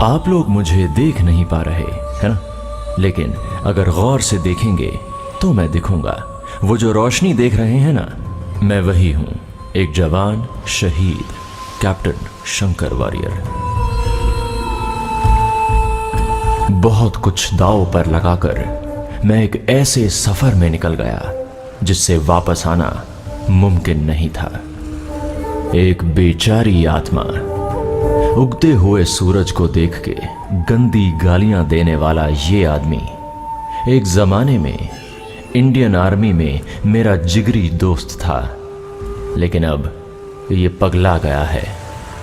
आप लोग मुझे देख नहीं पा रहे है ना, लेकिन अगर गौर से देखेंगे तो मैं दिखूंगा। वो जो रोशनी देख रहे हैं ना, मैं वही हूं, एक जवान शहीद कैप्टन शंकर वॉरियर। बहुत कुछ दांव पर लगाकर मैं एक ऐसे सफर में निकल गया जिससे वापस आना मुमकिन नहीं था। एक बेचारी आत्मा उगते हुए सूरज को देख के गंदी गालियां देने वाला ये आदमी एक जमाने में इंडियन आर्मी में मेरा जिगरी दोस्त था, लेकिन अब ये पगला गया है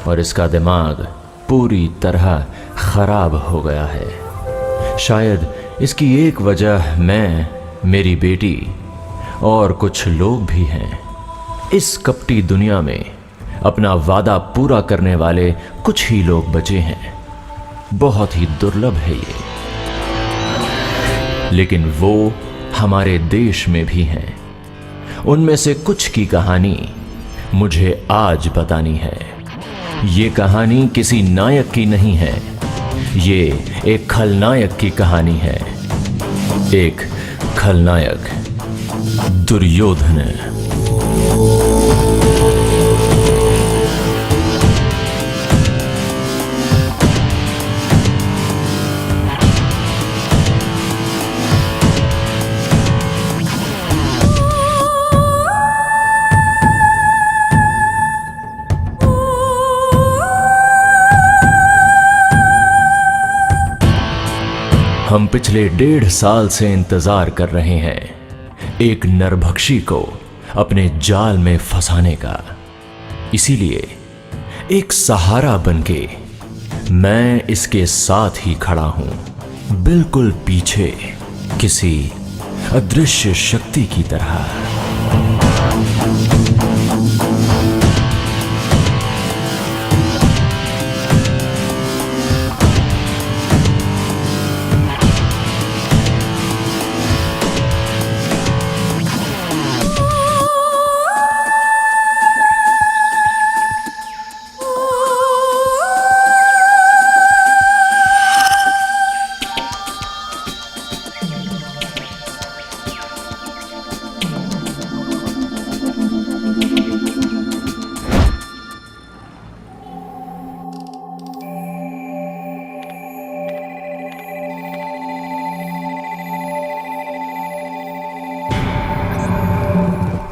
और इसका दिमाग पूरी तरह खराब हो गया है। शायद इसकी एक वजह मैं, मेरी बेटी और कुछ लोग भी हैं। इस कपटी दुनिया में अपना वादा पूरा करने वाले कुछ ही लोग बचे हैं। बहुत ही दुर्लभ है ये, लेकिन वो हमारे देश में भी हैं। उनमें से कुछ की कहानी मुझे आज बतानी है। ये कहानी किसी नायक की नहीं है, ये एक खलनायक की कहानी है। एक खलनायक, दुर्योधन। हम पिछले 1.5 साल से इंतजार कर रहे हैं एक नरभक्षी को अपने जाल में फंसाने का। इसीलिए एक सहारा बनके मैं इसके साथ ही खड़ा हूं, बिल्कुल पीछे किसी अदृश्य शक्ति की तरह।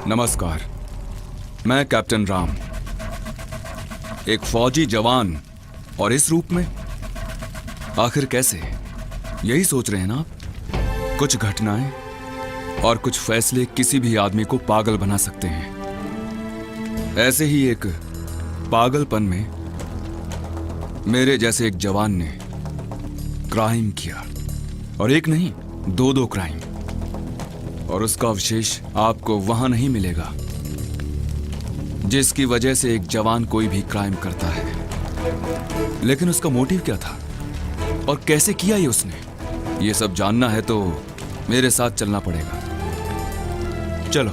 नमस्कार, मैं कैप्टन राम, एक फौजी जवान, और इस रूप में आखिर कैसे? यही सोच रहे हैं ना आप? कुछ घटनाएं और कुछ फैसले किसी भी आदमी को पागल बना सकते हैं। ऐसे ही एक पागलपन में मेरे जैसे एक जवान ने क्राइम किया, और एक नहीं, 2 क्राइम, और उसका अवशेष आपको वहां नहीं मिलेगा जिसकी वजह से एक जवान कोई भी क्राइम करता है। लेकिन उसका मोटिव क्या था और कैसे किया ये उसने, ये सब जानना है तो मेरे साथ चलना पड़ेगा। चलो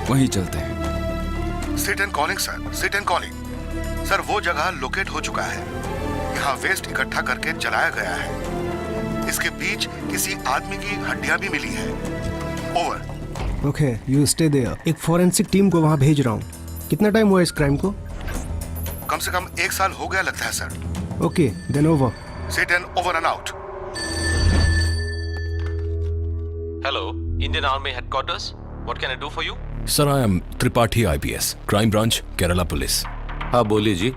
वहीं चलते हैं। Sit and calling sir, sit and calling sir. वो जगह लोकेट हो चुका है। यहाँ वेस्ट इकट्ठा करके जलाया गया है। इसके बीच किसी आदमी की हड्डियां भी मिली है। Over. Okay, you stay there. एक फॉरेंसिक टीम को वहां भेज रहा हूँ। कितना टाइम हुआ इस क्राइम को? कम से कम 1 साल हो गया लगता है sir. Okay, then over. Sit and over and out. Hello, Indian Army Headquarters. What can I do for you? Sir, I am Tripathi IPS, Crime Branch, Kerala Police. हाँ बोलिए जी।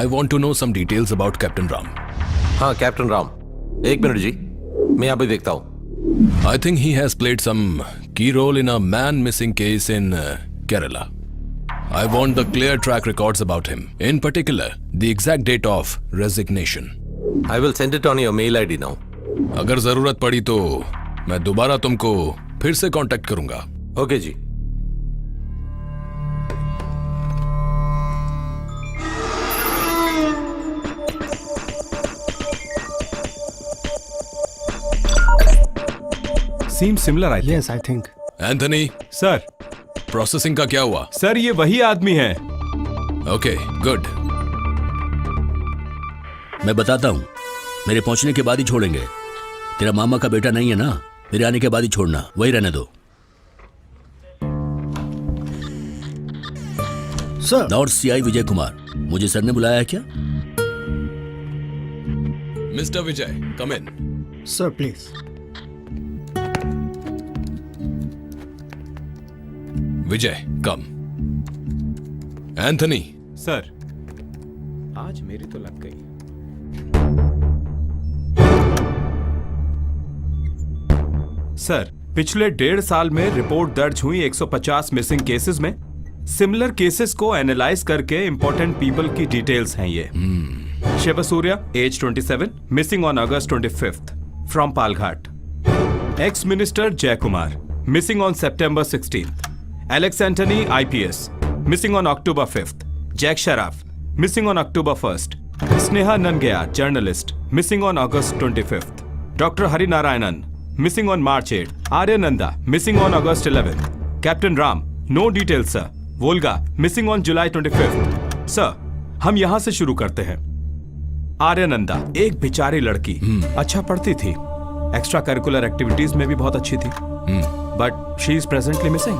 I want to know some details about Captain Ram. हाँ captain Ram, 1 minute जी, मैं अभी देखता हूँ। I think he has played some key role in a man missing case in Kerala. I want the clear track records about him. In particular, the exact date of resignation. I will send it on your mail ID now. अगर जरूरत पड़ी तो मैं दोबारा तुमको फिर से contact करूंगा। ओके जी। Seems similar, I think. Yes, I think. Anthony, sir, processing का क्या हुआ? सर ये वही आदमी है। Okay, good. मैं बताता हूँ, मेरे पहुंचने के बाद ही छोड़ेंगे। तेरा मामा का बेटा नहीं है ना, मेरे आने के बाद ही छोड़ना, वही रहने दो। Sir. North CI Vijay Kumar, मुझे सर ने बुलाया है क्या? Mister Vijay, come in. Sir please. Vijay, come. Anthony. Sir, आज मेरी तो लग गई। सर, पिछले 1.5 साल में रिपोर्ट दर्ज हुई 150 मिसिंग केसेस में सिमिलर केसेस को एनालाइज करके इंपॉर्टेंट पीपल की डिटेल्स हैं ये। Shiv Surya, age 27, missing on August 25th from Palghat. Ex minister Jai Kumar, missing on September 16th। Alex Antony, IPS, missing on October 5th। Jack Sharaf, missing on October 1st। Sneha Nangaya, journalist, missing on August 25th। Doctor Harinarayanan, missing on March 8th। Aryananda, missing on August 11th। Captain Ram, no details sir. Volga, missing on July 25th। Sir, हम यहां से शुरू करते हैं। आर्यनंदा, एक बेचारी लड़की, अच्छा पढ़ती थी, एक्स्ट्रा करिकुलर एक्टिविटीज में भी बहुत अच्छी थी, but she is presently missing.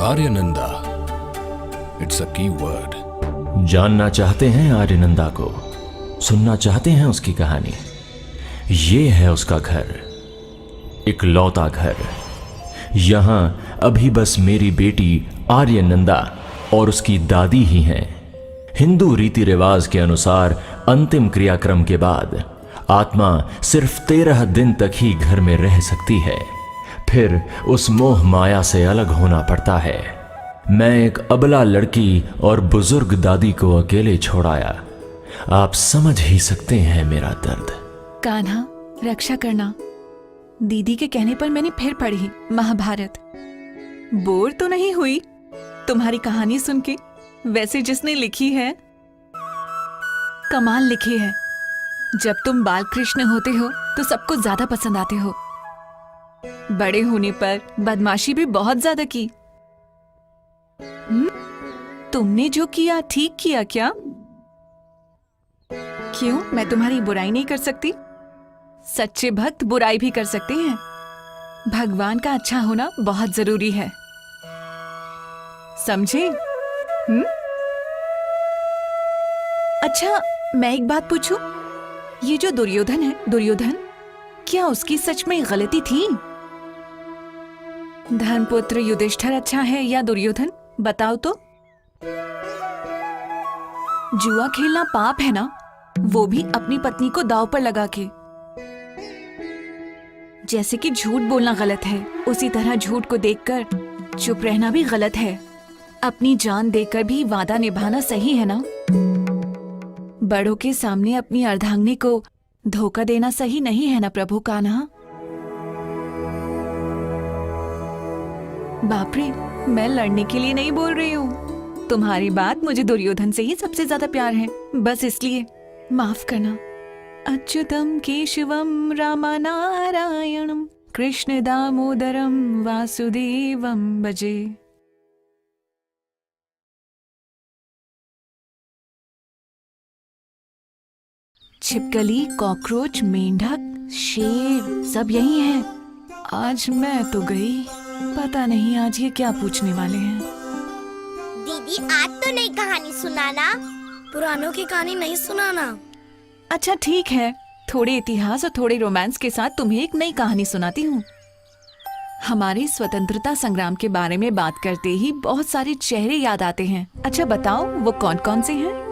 Aryananda, it's a की वर्ड। जानना चाहते हैं आर्यनंदा को, सुनना चाहते हैं उसकी कहानी। ये है उसका घर, इकलौता घर। यहां अभी बस मेरी बेटी आर्यनंदा और उसकी दादी ही हैं। हिंदू रीति रिवाज के अनुसार अंतिम क्रियाक्रम के बाद आत्मा सिर्फ 13 दिन तक ही घर में रह सकती है, फिर उस मोह माया से अलग होना पड़ता है। मैं एक अबला लड़की और बुजुर्ग दादी को अकेले छोड़ाया। आप समझ ही सकते हैं मेरा दर्द। कान्हा, रक्षा करना। दीदी के कहने पर मैंने फिर पढ़ी महाभारत। बोर तो नहीं हुई तुम्हारी कहानी सुन के? वैसे जिसने लिखी है कमाल लिखी है। जब तुम बाल कृष्ण होते हो तो सबको ज्यादा पसंद आते हो। बड़े होने पर बदमाशी भी बहुत ज्यादा की। तुमने जो किया ठीक किया क्या? क्यों, मैं तुम्हारी बुराई नहीं कर सकती? सच्चे भक्त बुराई भी कर सकते हैं। भगवान का अच्छा होना बहुत जरूरी है, समझे? अच्छा, मैं एक बात पूछूं? ये जो दुर्योधन है, दुर्योधन, क्या उसकी सच में गलती थी? धर्मपुत्र युधिष्ठिर अच्छा है या दुर्योधन? बताओ तो। जुआ खेलना पाप है ना, वो भी अपनी पत्नी को दांव पर लगा के। जैसे कि झूठ बोलना गलत है, उसी तरह झूठ को देखकर चुप रहना भी गलत है। अपनी जान देकर भी वादा निभाना सही है ना? बड़ों के सामने अपनी अर्धांगिनी को धोखा देना सही नहीं है ना प्रभु कान्हा? बाप रे, मैं लड़ने के लिए नहीं बोल रही हूँ। तुम्हारी बात मुझे दुर्योधन से ही सबसे ज्यादा प्यार है, बस इसलिए माफ करना। अच्युतम केशवम रामानारायणम कृष्ण दामोदरम वासुदेवम भजे। छिपकली, कॉकरोच, मेंढक, शेर सब यही है। आज मैं तो गई, पता नहीं आज ये क्या पूछने वाले हैं। दीदी, आज तो नई कहानी सुनाना, पुरानों की कहानी नहीं सुनाना। अच्छा ठीक है, थोड़े इतिहास और थोड़े रोमांस के साथ तुम्हें एक नई कहानी सुनाती हूँ। हमारे स्वतंत्रता संग्राम के बारे में बात करते ही बहुत सारे चेहरे याद आते हैं। अच्छा बताओ, वो कौन कौन से हैं?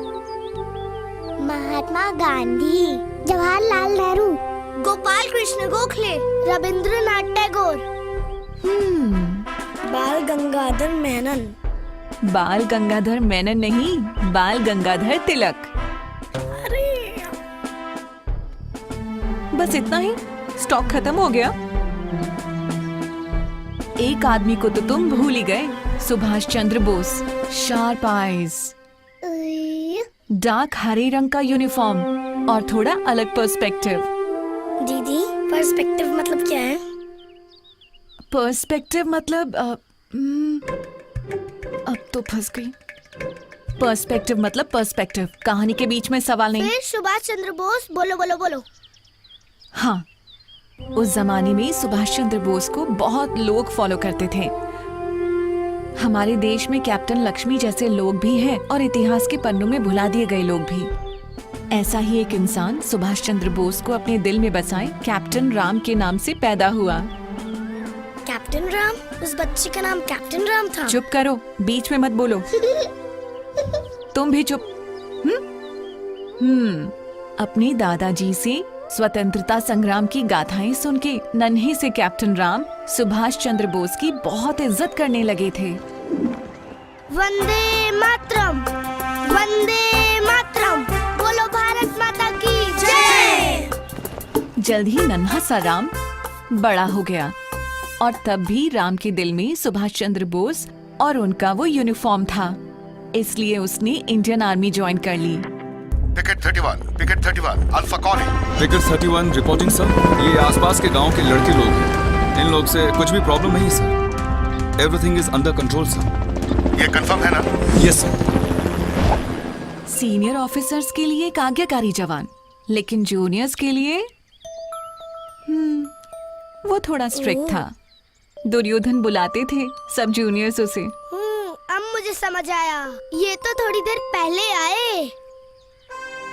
महात्मा गांधी, जवाहरलाल नेहरू, गोपाल कृष्ण गोखले, रविंद्रनाथ टैगोर, बाल गंगाधर मेनन। बाल गंगाधर मेनन नहीं, बाल गंगाधर तिलक। अरे बस इतना ही? स्टॉक खत्म हो गया? एक आदमी को तो तुम भूल ही गए, Subhash Chandra Bose. Sharp eyes, dark हरे रंग का यूनिफॉर्म और थोड़ा अलग पर्सपेक्टिव। दीदी, पर्सपेक्टिव मतलब क्या है? पर्सपेक्टिव मतलब अब तो फंस गई। पर्सपेक्टिव मतलब पर्सपेक्टिव, कहानी के बीच में सवाल नहीं। फिर सुभाष चंद्र बोस, बोलो बोलो बोलो। हाँ, उस जमाने में सुभाष चंद्र बोस को बहुत लोग फॉलो करते थे। हमारे देश में कैप्टन लक्ष्मी जैसे लोग भी हैं और इतिहास के पन्नों में भुला दिए गए लोग भी। ऐसा ही एक इंसान सुभाष चंद्र बोस को अपने दिल में बसाए कैप्टन राम के नाम से पैदा हुआ। कैप्टन राम? उस बच्चे का नाम कैप्टन राम था? चुप करो, बीच में मत बोलो। तुम भी चुप। अपने दादाजी से स्वतंत्रता संग्राम की गाथाएं सुन के नन्हे से कैप्टन राम सुभाष चंद्र बोस की बहुत इज्जत करने लगे थे। वंदे मातरम, वंदे मातरम, बोलो भारत माता की जय। जल्द ही नन्हा सा राम बड़ा हो गया और तब भी राम के दिल में सुभाष चंद्र बोस और उनका वो यूनिफॉर्म था, इसलिए उसने इंडियन आर्मी ज्वाइन कर ली। Picket 31, alpha calling. Picket 31 reporting sir. ये आसपास के गांव के लड़के लोग हैं, इन लोग से कुछ भी प्रॉब्लम नहीं sir. Everything is under control sir. ये कंफर्म है ना? Yes sir. सीनियर ऑफिसर्स के लिए एक आज्ञाकारी जवान, लेकिन जूनियर्स के लिए वो थोड़ा स्ट्रिक्ट था। दुर्योधन बुलाते थे सब जूनियर्स उसे। अब मुझे समझ आया, ये तो थोड़ी देर पहले आए।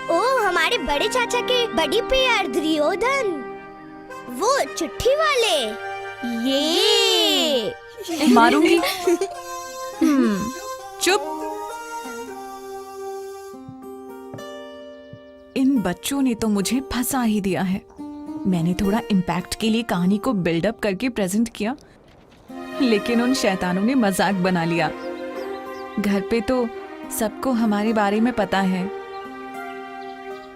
ओ, हमारे बड़े चाचा के बड़ी प्यार दुर्योधन, वो चिट्ठी वाले। ये मारूंगी। चुप। इन बच्चों ने तो मुझे फंसा ही दिया है। मैंने थोड़ा इम्पैक्ट के लिए कहानी को बिल्डअप करके प्रेजेंट किया, लेकिन उन शैतानों ने मजाक बना लिया। घर पे तो सबको हमारे बारे में पता है।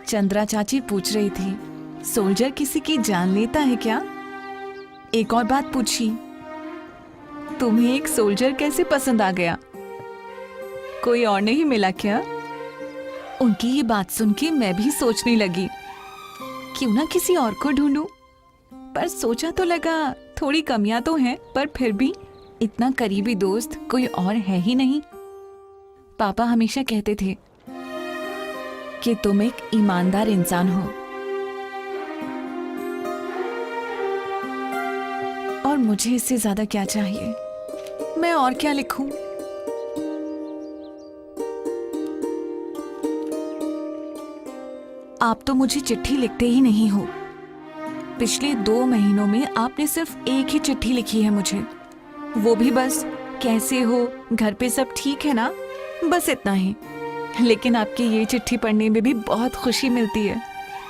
चंद्रा चाची पूछ रही थी, सोल्जर किसी की जान लेता है क्या? एक और बात पूछी, तुम्हें एक सोल्जर कैसे पसंद आ गया? कोई और नहीं मिला क्या? उनकी ये बात सुन के मैं भी सोचने लगी, क्यों ना किसी और को ढूंढूं। पर सोचा तो लगा थोड़ी कमियां तो हैं, पर फिर भी इतना करीबी दोस्त कोई और है ही नहीं। पापा हमेशा कहते थे कि तुम एक ईमानदार इंसान हो, और मुझे इससे ज्यादा क्या चाहिए? मैं और क्या लिखूं? आप तो मुझे चिट्ठी लिखते ही नहीं हो। पिछले 2 महीनों में आपने सिर्फ एक ही चिट्ठी लिखी है मुझे, वो भी बस कैसे हो, घर पे सब ठीक है ना, बस इतना ही। लेकिन आपकी ये चिट्ठी पढ़ने में भी बहुत खुशी मिलती है।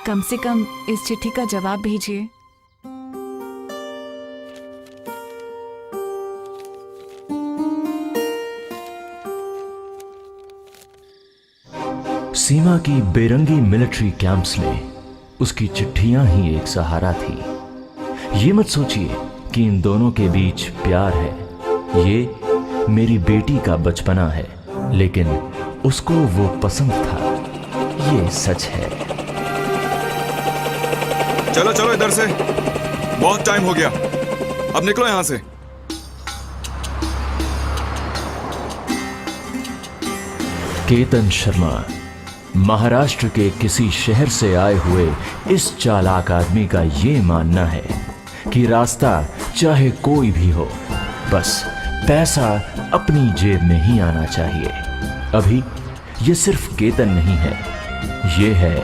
कम से कम इस चिट्ठी का जवाब भेजिए। सीमा की बेरंगी मिलिट्री कैंप्स में उसकी चिट्ठियां ही एक सहारा थी। ये मत सोचिए कि इन दोनों के बीच प्यार है, ये मेरी बेटी का बचपना है, लेकिन उसको वो पसंद था, ये सच है। चलो चलो इधर से, बहुत टाइम हो गया, अब निकलो यहां से। केतन शर्मा महाराष्ट्र के किसी शहर से आए हुए इस चालाक आदमी का ये मानना है कि रास्ता चाहे कोई भी हो, बस पैसा अपनी जेब में ही आना चाहिए। अभी ये सिर्फ केतन नहीं है, ये है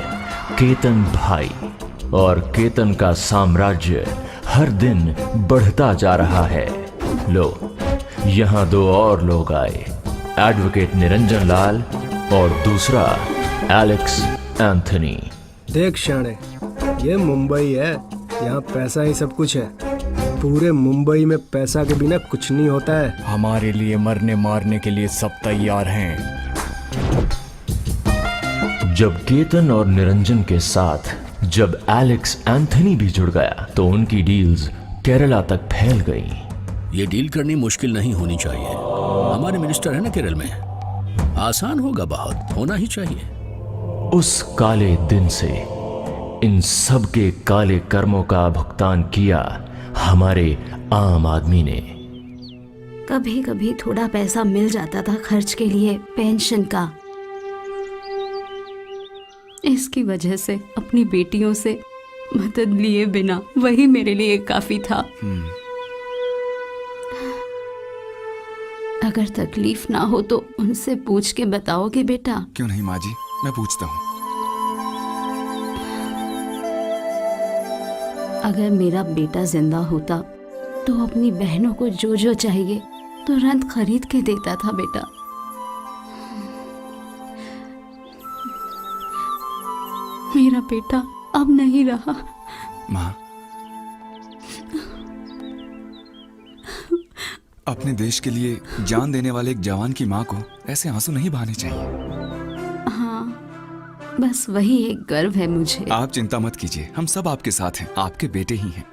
केतन भाई, और केतन का साम्राज्य हर दिन बढ़ता जा रहा है। लो, यहाँ 2 और लोग आए, एडवोकेट निरंजन लाल और दूसरा एलेक्स एंथनी। देख शाणे, ये मुंबई है, यहाँ पैसा ही सब कुछ है। पूरे मुंबई में पैसा के बिना कुछ नहीं होता है। हमारे लिए मरने मारने के लिए सब तैयार हैं। जब केतन और निरंजन के साथ जब एलेक्स एंथनी भी जुड़ गया, तो उनकी डील्स केरला तक फैल गई। ये डील करनी मुश्किल नहीं होनी चाहिए। हमारे मिनिस्टर है ना केरल में, आसान होगा, बहुत होना ही चाहिए। उस काले दिन से इन सब के काले कर्मों का भुगतान किया हमारे आम आदमी ने। कभी कभी थोड़ा पैसा मिल जाता था खर्च के लिए, पेंशन का, इसकी वजह से अपनी बेटियों से मदद लिए बिना वही मेरे लिए काफी था। अगर तकलीफ ना हो तो उनसे पूछ के बताओगे बेटा? क्यों नहीं माँ जी, मैं पूछता हूँ। अगर मेरा बेटा जिंदा होता तो अपनी बहनों को जो जो चाहिए तुरंत खरीद के देता था बेटा। मेरा बेटा अब नहीं रहा। माँ, अपने देश के लिए जान देने वाले एक जवान की माँ को ऐसे आंसू नहीं बहाने चाहिए। हाँ, बस वही एक गर्व है मुझे। आप चिंता मत कीजिए, हम सब आपके साथ हैं, आपके बेटे ही हैं।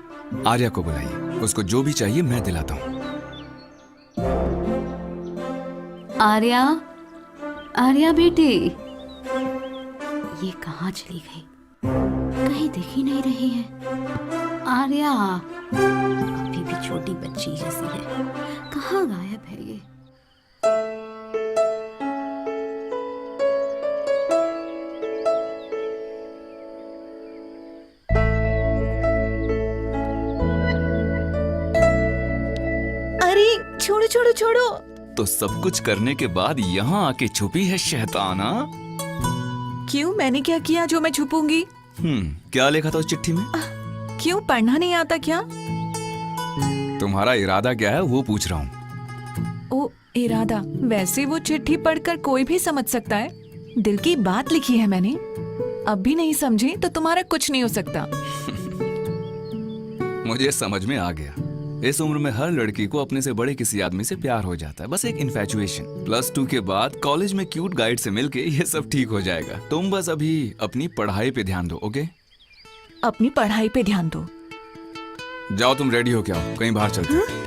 आर्या को बुलाइए, उसको जो भी चाहिए मैं दिलाता हूँ। आर्या, आर्या बेटी, ये कहाँ चली गई? कहीं दिख ही नहीं रही है। आर्या अभी भी छोटी बच्ची जैसी है, कहाँ गायब है ये? अरे छोड़ो छोड़ो छोड़ो। तो सब कुछ करने के बाद यहाँ आके छुपी है शैताना। क्यों, मैंने क्या किया जो मैं छुपूंगी? क्या लिखा था उस चिट्ठी में? क्यों, पढ़ना नहीं आता क्या? तुम्हारा इरादा क्या है वो पूछ रहा हूँ। ओ इरादा, वैसे वो चिट्ठी पढ़कर कोई भी समझ सकता है। दिल की बात लिखी है मैंने। अब भी नहीं समझे तो तुम्हारा कुछ नहीं हो सकता। मुझे समझ में आ गया। इस उम्र में हर लड़की को अपने से बड़े किसी आदमी से प्यार हो जाता है, बस एक इन्फैचुएशन। +2 के बाद कॉलेज में क्यूट गाइड से मिलके ये सब ठीक हो जाएगा। तुम बस अभी अपनी पढ़ाई पे ध्यान दो, ओके? अपनी पढ़ाई पे ध्यान दो। जाओ, तुम रेडी हो क्या हो? कहीं बाहर चलते हैं।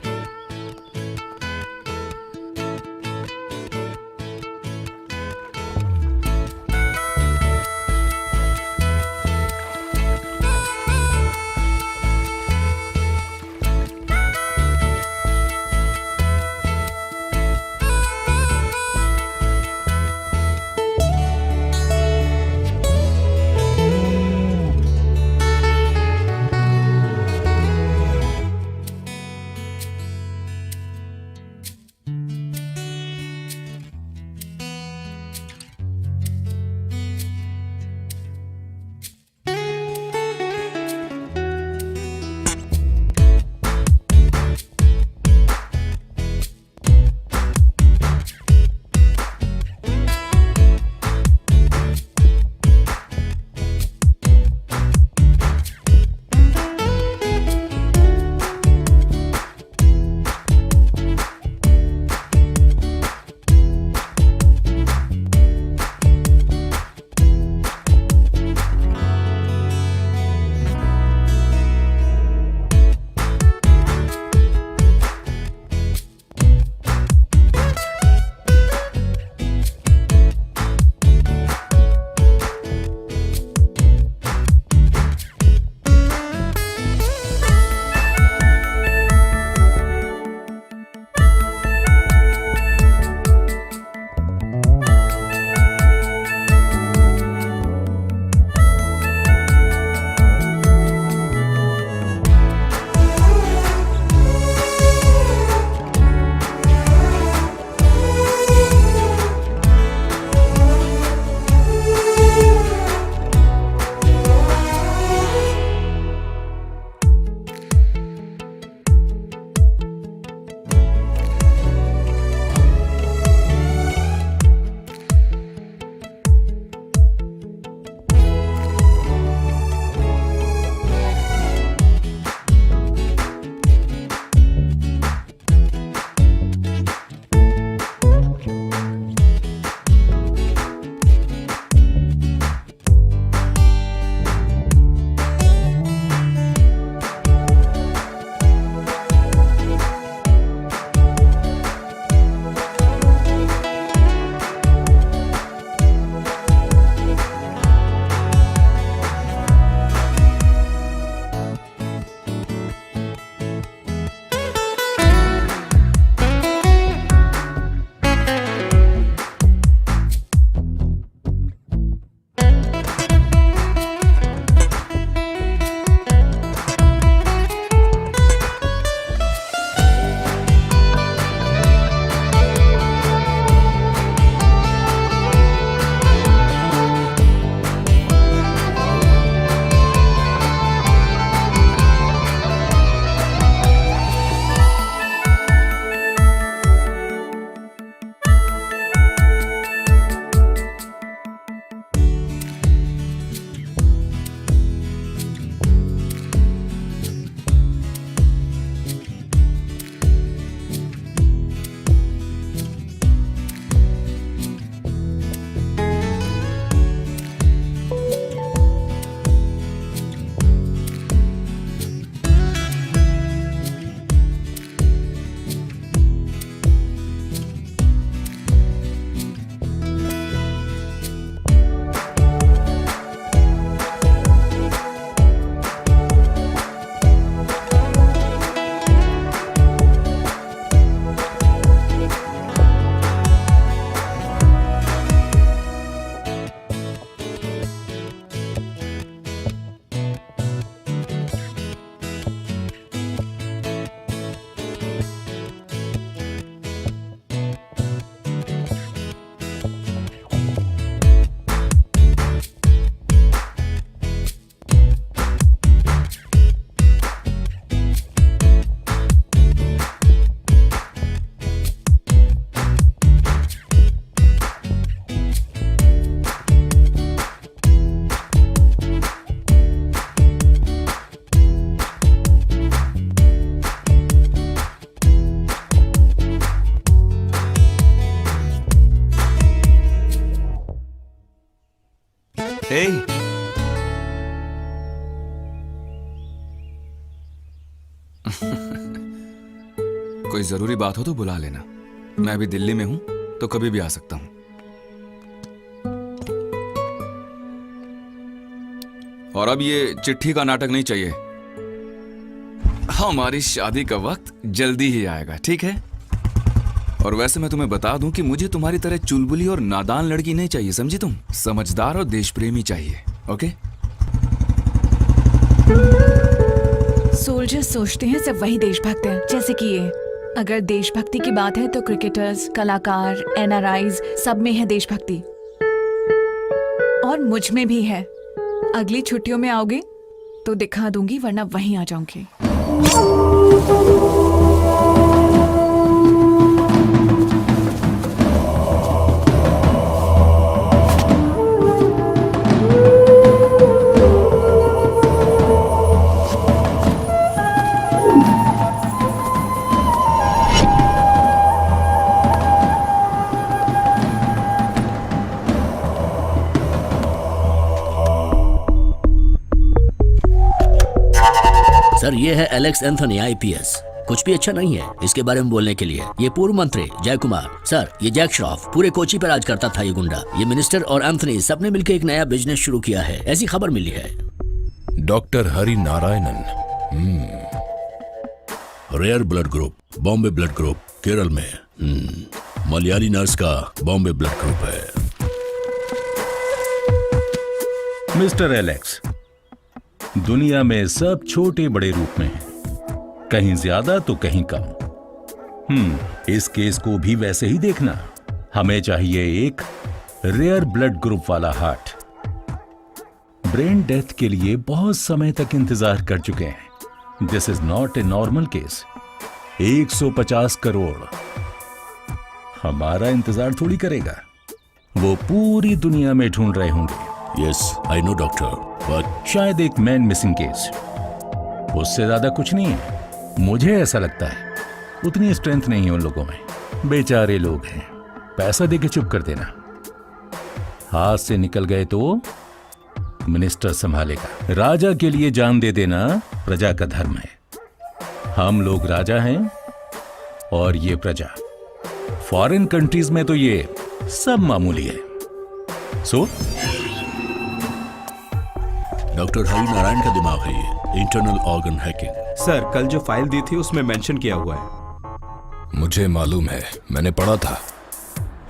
ए, कोई जरूरी बात हो तो बुला लेना। मैं अभी दिल्ली में हूं तो कभी भी आ सकता हूं। और अब ये चिट्ठी का नाटक नहीं चाहिए। हमारी शादी का वक्त जल्दी ही आएगा, ठीक है? और वैसे मैं तुम्हें बता दूं कि मुझे तुम्हारी तरह चुलबुली और नादान लड़की नहीं चाहिए, समझी तुम? समझदार और देशप्रेमी चाहिए, ओके? सोल्जर्स सोचते हैं सब वही देशभक्त हैं, जैसे कि ये। अगर देशभक्ति की बात है तो क्रिकेटर्स, कलाकार, एनआरआईज सब में है देशभक्ति, और मुझ में भी है। अगली छुट्टियों में आओगे तो दिखा दूंगी, वरना वहीं आ जाऊंगी। सर, ये है एलेक्स एंथनी आईपीएस। कुछ भी अच्छा नहीं है इसके बारे में बोलने के लिए। ये पूर्व मंत्री जय कुमार। सर, ये जैक श्रॉफ पूरे कोची पर राज करता था, ये गुंडा। ये मिनिस्टर और एंथनी सबने मिलकर एक नया बिजनेस शुरू किया है, ऐसी खबर मिली है। Doctor Hari Narayanan, rare blood group, Bombay blood group, Kerala में। मलयाली नर्स का बॉम्बे ब्लड ग्रुप है। मिस्टर एलेक्स, दुनिया में सब छोटे बड़े रूप में हैं, कहीं ज्यादा तो कहीं कम। इस केस को भी वैसे ही देखना। हमें चाहिए एक रेयर ब्लड ग्रुप वाला हार्ट। ब्रेन डेथ के लिए बहुत समय तक इंतजार कर चुके हैं। This is not a normal case. 150 crore हमारा इंतजार थोड़ी करेगा, वो पूरी दुनिया में ढूंढ रहे होंगे। Yes, I know doctor, but शायद एक मैन मिसिंग केस, उससे ज्यादा कुछ नहीं है। मुझे ऐसा लगता है उतनी स्ट्रेंथ नहीं है उन लोगों में। बेचारे लोग हैं, पैसा देके चुप कर देना। हाथ से निकल गए तो मिनिस्टर संभालेगा। राजा के लिए जान दे देना प्रजा का धर्म है। हम लोग राजा हैं और ये प्रजा। फॉरेन कंट्रीज में तो ये सब मामूली है। सो डॉक्टर हरि नारायण का दिमाग है ये, इंटरनल ऑर्गन हैकिंग। सर, कल जो फाइल दी थी उसमें मेंशन किया हुआ है। मुझे मालूम है, मैंने पढ़ा था।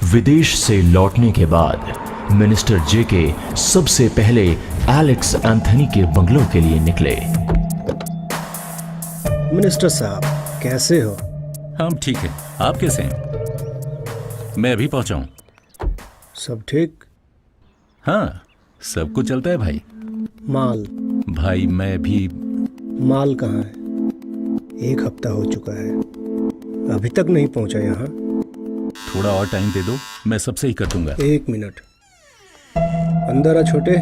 विदेश से लौटने के बाद मिनिस्टर जेके सबसे पहले एलेक्स एंथनी के बंगलों के लिए निकले। मिनिस्टर साहब, कैसे हो? हम ठीक हैं, आप कैसे हैं? मैं अभी पहुंचा हूं। सब ठीक? हाँ, सब कुछ चलता है भाई। माल? भाई मैं भी। माल कहाँ है? 1 हफ्ता हो चुका है, अभी तक नहीं पहुंचा यहाँ। थोड़ा और टाइम दे दो, मैं सब सही कर दूंगा। 1 मिनट, अंदर आ छोटे।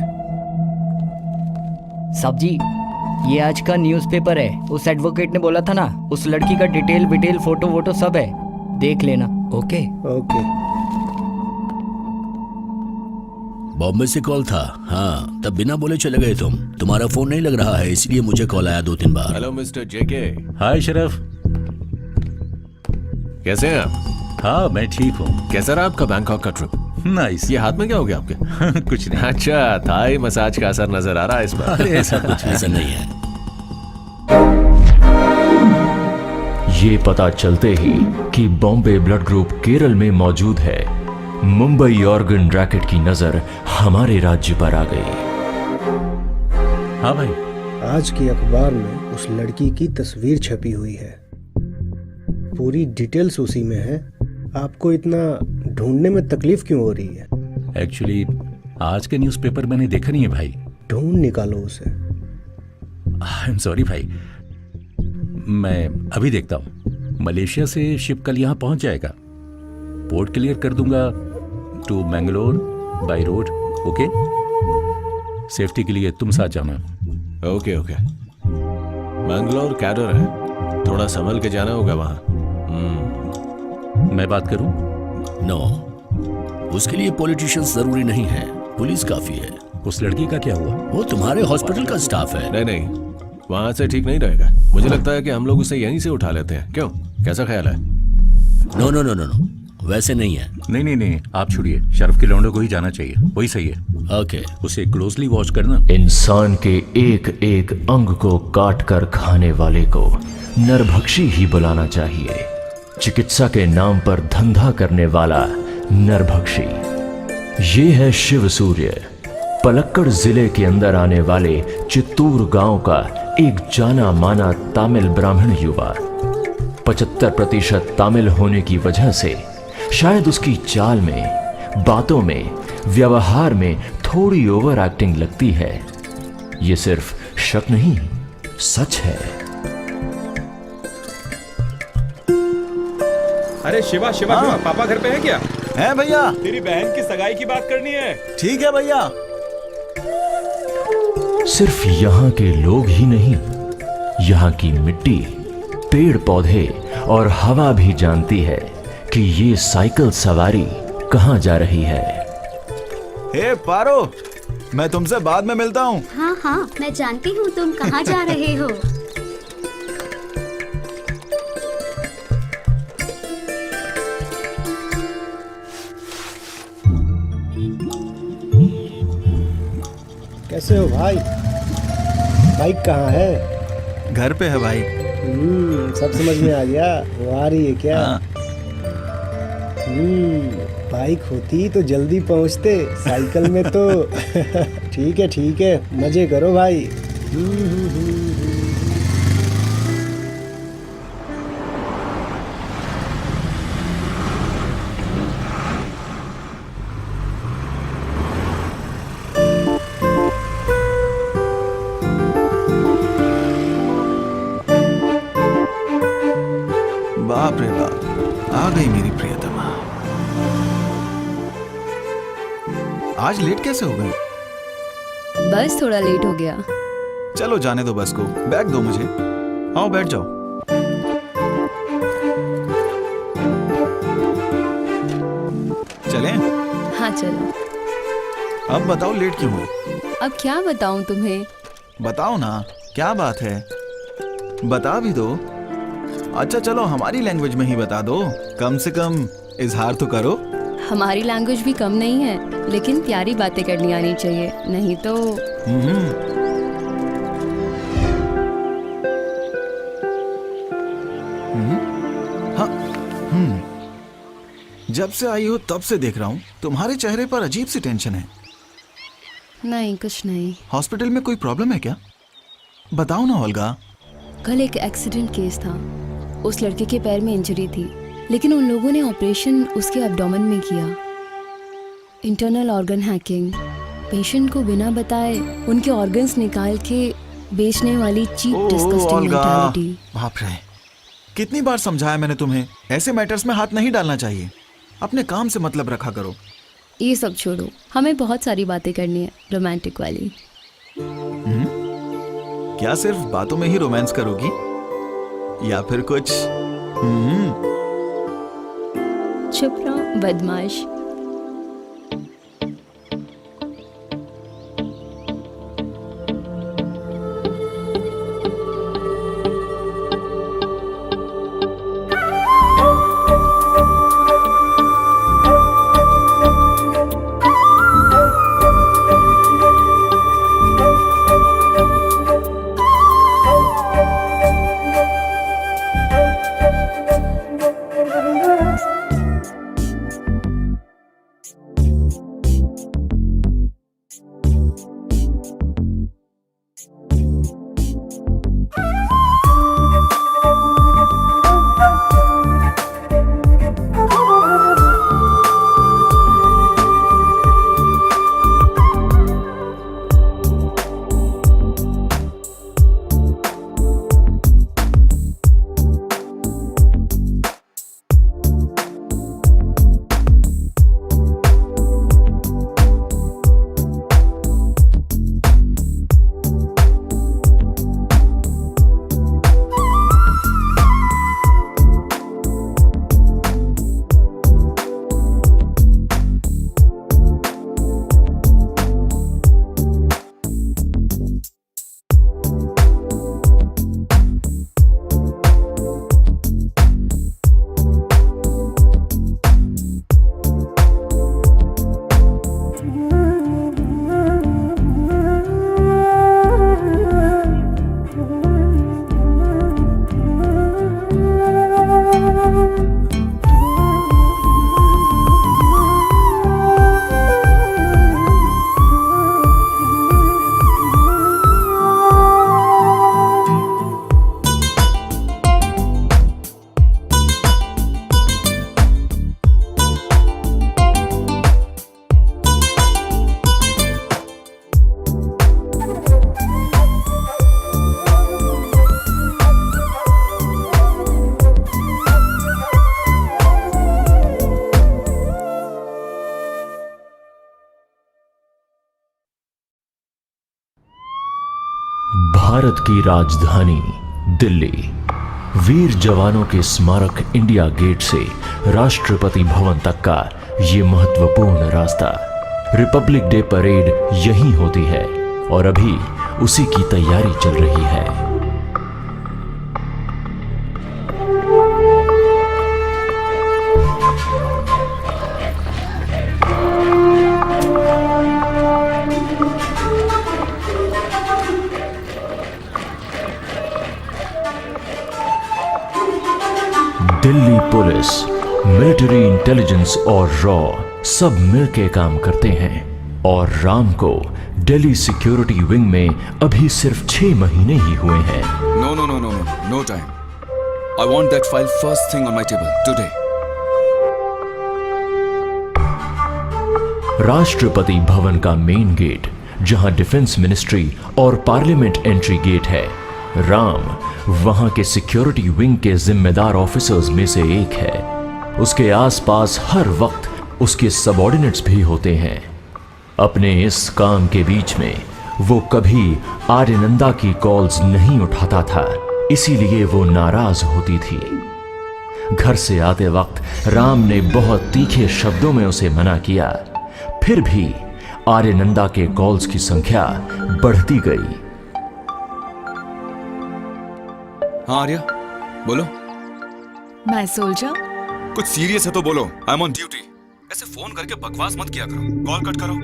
साहब जी, ये आज का न्यूज़पेपर है। उस एडवोकेट ने बोला था ना, उस लड़की का डिटेल फोटो वोटो सब है, देख लेना। Okay okay. बॉम्बे से कॉल था। हाँ, तब बिना बोले चले गए तुम। तुम्हारा फोन नहीं लग रहा है, इसलिए मुझे कॉल आया 2-3 बार। हेलो मिस्टर जेके। हाय शरफ, कैसे हैं आप? हाँ मैं ठीक हूँ। कैसा रहा आपका बैंकॉक का ट्रिप? नाइस। ये हाथ में क्या हो गया आपके? कुछ नहीं। अच्छा, थाई मसाज का असर नजर आ रहा है इस बार। अरे ऐसा कुछ ऐसा नहीं है। ये पता चलते ही कि बॉम्बे ब्लड ग्रुप केरल में मौजूद है, मुंबई ऑर्गन रैकेट की नजर हमारे राज्य पर आ गई। हाँ भाई, आज की अखबार में उस लड़की की तस्वीर छपी हुई है, पूरी डिटेल्स उसी में है। आपको इतना ढूंढने में तकलीफ क्यों हो रही है? एक्चुअली आज के न्यूज़पेपर मैंने देखा नहीं है भाई। ढूंढ निकालो उसे। आई एम सॉरी भाई, मैं अभी देखता हूँ। मलेशिया से शिप कल यहाँ पहुँच जाएगा, पोर्ट क्लियर कर दूंगा to Mangalore by road. Okay, safety के लिए तुम साथ जाना। Okay okay. मैंगलोर कैडर है, थोड़ा संभल के जाना होगा वहाँ। मैं बात करूं? नो, उसके लिए पॉलिटिशियंस जरूरी नहीं है। पुलिस काफी है। उस लड़की का क्या हुआ? वो तुम्हारे हॉस्पिटल का स्टाफ है। नहीं नहीं, वहां से ठीक नहीं रहेगा। मुझे लगता है कि हम लोग उसे यहीं से उठा लेते हैं। क्यों, कैसा ख्याल है? No no no no no, वैसे नहीं है। नहीं नहीं नहीं, आप छोड़िए, शरफ के लौंडे को ही जाना चाहिए, वही सही है। ओके। उसे क्लोजली वॉच करना। इंसान के एक एक अंग को काट कर खाने वाले को नरभक्षी ही बुलाना चाहिए। चिकित्सा के नाम पर धंधा करने वाला नरभक्षी। ये है शिव सूर्य, पलक्कड़ जिले के अंदर आने वाले चित्तूर गांव का एक जाना माना तमिल ब्राह्मण युवा। 75% तमिल होने की वजह से शायद उसकी चाल में, बातों में, व्यवहार में थोड़ी ओवर एक्टिंग लगती है। ये सिर्फ शक नहीं, सच है। अरे शिवा शिवा शिवा, पापा घर पे है क्या? है भैया। तेरी बहन की सगाई की बात करनी है। ठीक है भैया। सिर्फ यहाँ के लोग ही नहीं, यहाँ की मिट्टी, पेड़ पौधे और हवा भी जानती है कि ये साइकिल सवारी कहाँ जा रही है। हे पारो, मैं तुमसे बाद में मिलता हूँ। हाँ हाँ, मैं जानती हूँ तुम कहाँ जा रहे हो। कैसे हो भाई? बाइक कहाँ है? घर पे है भाई। सब समझ में आ गया। वो आ रही है क्या? बाइक होती तो जल्दी पहुंचते, साइकिल में तो ठीक है, मजे करो भाई। बाप रे बाप, आ गई मेरी प्रियतमा। आज लेट कैसे हो गई? बस थोड़ा लेट हो गया। चलो जाने दो बस को, बैग दो मुझे। आओ बैठ जाओ। चलें? हाँ चलो। अब बताओ लेट क्यों हुई? अब क्या बताऊं तुम्हें? बताओ ना, क्या बात है? बता भी दो। अच्छा चलो हमारी लैंग्वेज में ही बता दो, कम से कम इजहार तो करो। हमारी लैंग्वेज भी कम नहीं है, लेकिन प्यारी बातें करनी आनी चाहिए, नहीं तो। हाँ। जब से आई हो तब से देख रहा हूँ तुम्हारे चेहरे पर अजीब सी टेंशन है। नहीं कुछ नहीं। हॉस्पिटल में कोई प्रॉब्लम है क्या? बताओ ना ओल्गा। कल एक एक्सीडेंट केस था। उस लड़के के पैर में इंजरी थी, लेकिन उन लोगों ने ऑपरेशन उसके एब्डोमेन में किया। इंटरनल ऑर्गन हैकिंग, पेशेंट को बिना बताए उनके ऑर्गन्स निकाल के बेचने वाली चीप डिस्गस्टिंग मेंटालिटी। बाप रे, कितनी बार समझाया मैंने तुम्हें, ऐसे मैटर्स में हाथ नहीं डालना चाहिए। अपने काम से मतलब रखा करो। ये सब छोड़ो, हमें बहुत सारी बातें करनी है, रोमांटिक वाली। क्या सिर्फ बातों में ही रोमांस करोगी या फिर कुछ? चुप रहो बदमाश। भारत की राजधानी दिल्ली, वीर जवानों के स्मारक इंडिया गेट से राष्ट्रपति भवन तक का ये महत्वपूर्ण रास्ता, रिपब्लिक डे परेड यहीं होती है और अभी उसी की तैयारी चल रही है। दिल्ली पुलिस, मिलिट्री इंटेलिजेंस और रॉ सब मिलके काम करते हैं और राम को दिल्ली सिक्योरिटी विंग में अभी सिर्फ 6 महीने ही हुए हैं। No time. I want that file first thing on my table today. Rashtrapati Bhavan का मेन गेट, जहां डिफेंस मिनिस्ट्री और पार्लियामेंट एंट्री गेट है, राम वहां के सिक्योरिटी विंग के जिम्मेदार ऑफिसर्स में से एक है। उसके आसपास हर वक्त उसके सबऑर्डिनेट्स भी होते हैं। अपने इस काम के बीच में वो कभी आर्यनंदा की कॉल्स नहीं उठाता था, इसीलिए वो नाराज होती थी। घर से आते वक्त राम ने बहुत तीखे शब्दों में उसे मना किया, फिर भी आर्यनंदा के कॉल्स की संख्या बढ़ती गई। हाँ आर्या, बोलो। माय सोल्जर, कुछ सीरियस है तो बोलो। आई एम ऑन ड्यूटी। ऐसे फोन करके बकवास मत किया करो, कॉल कट करो।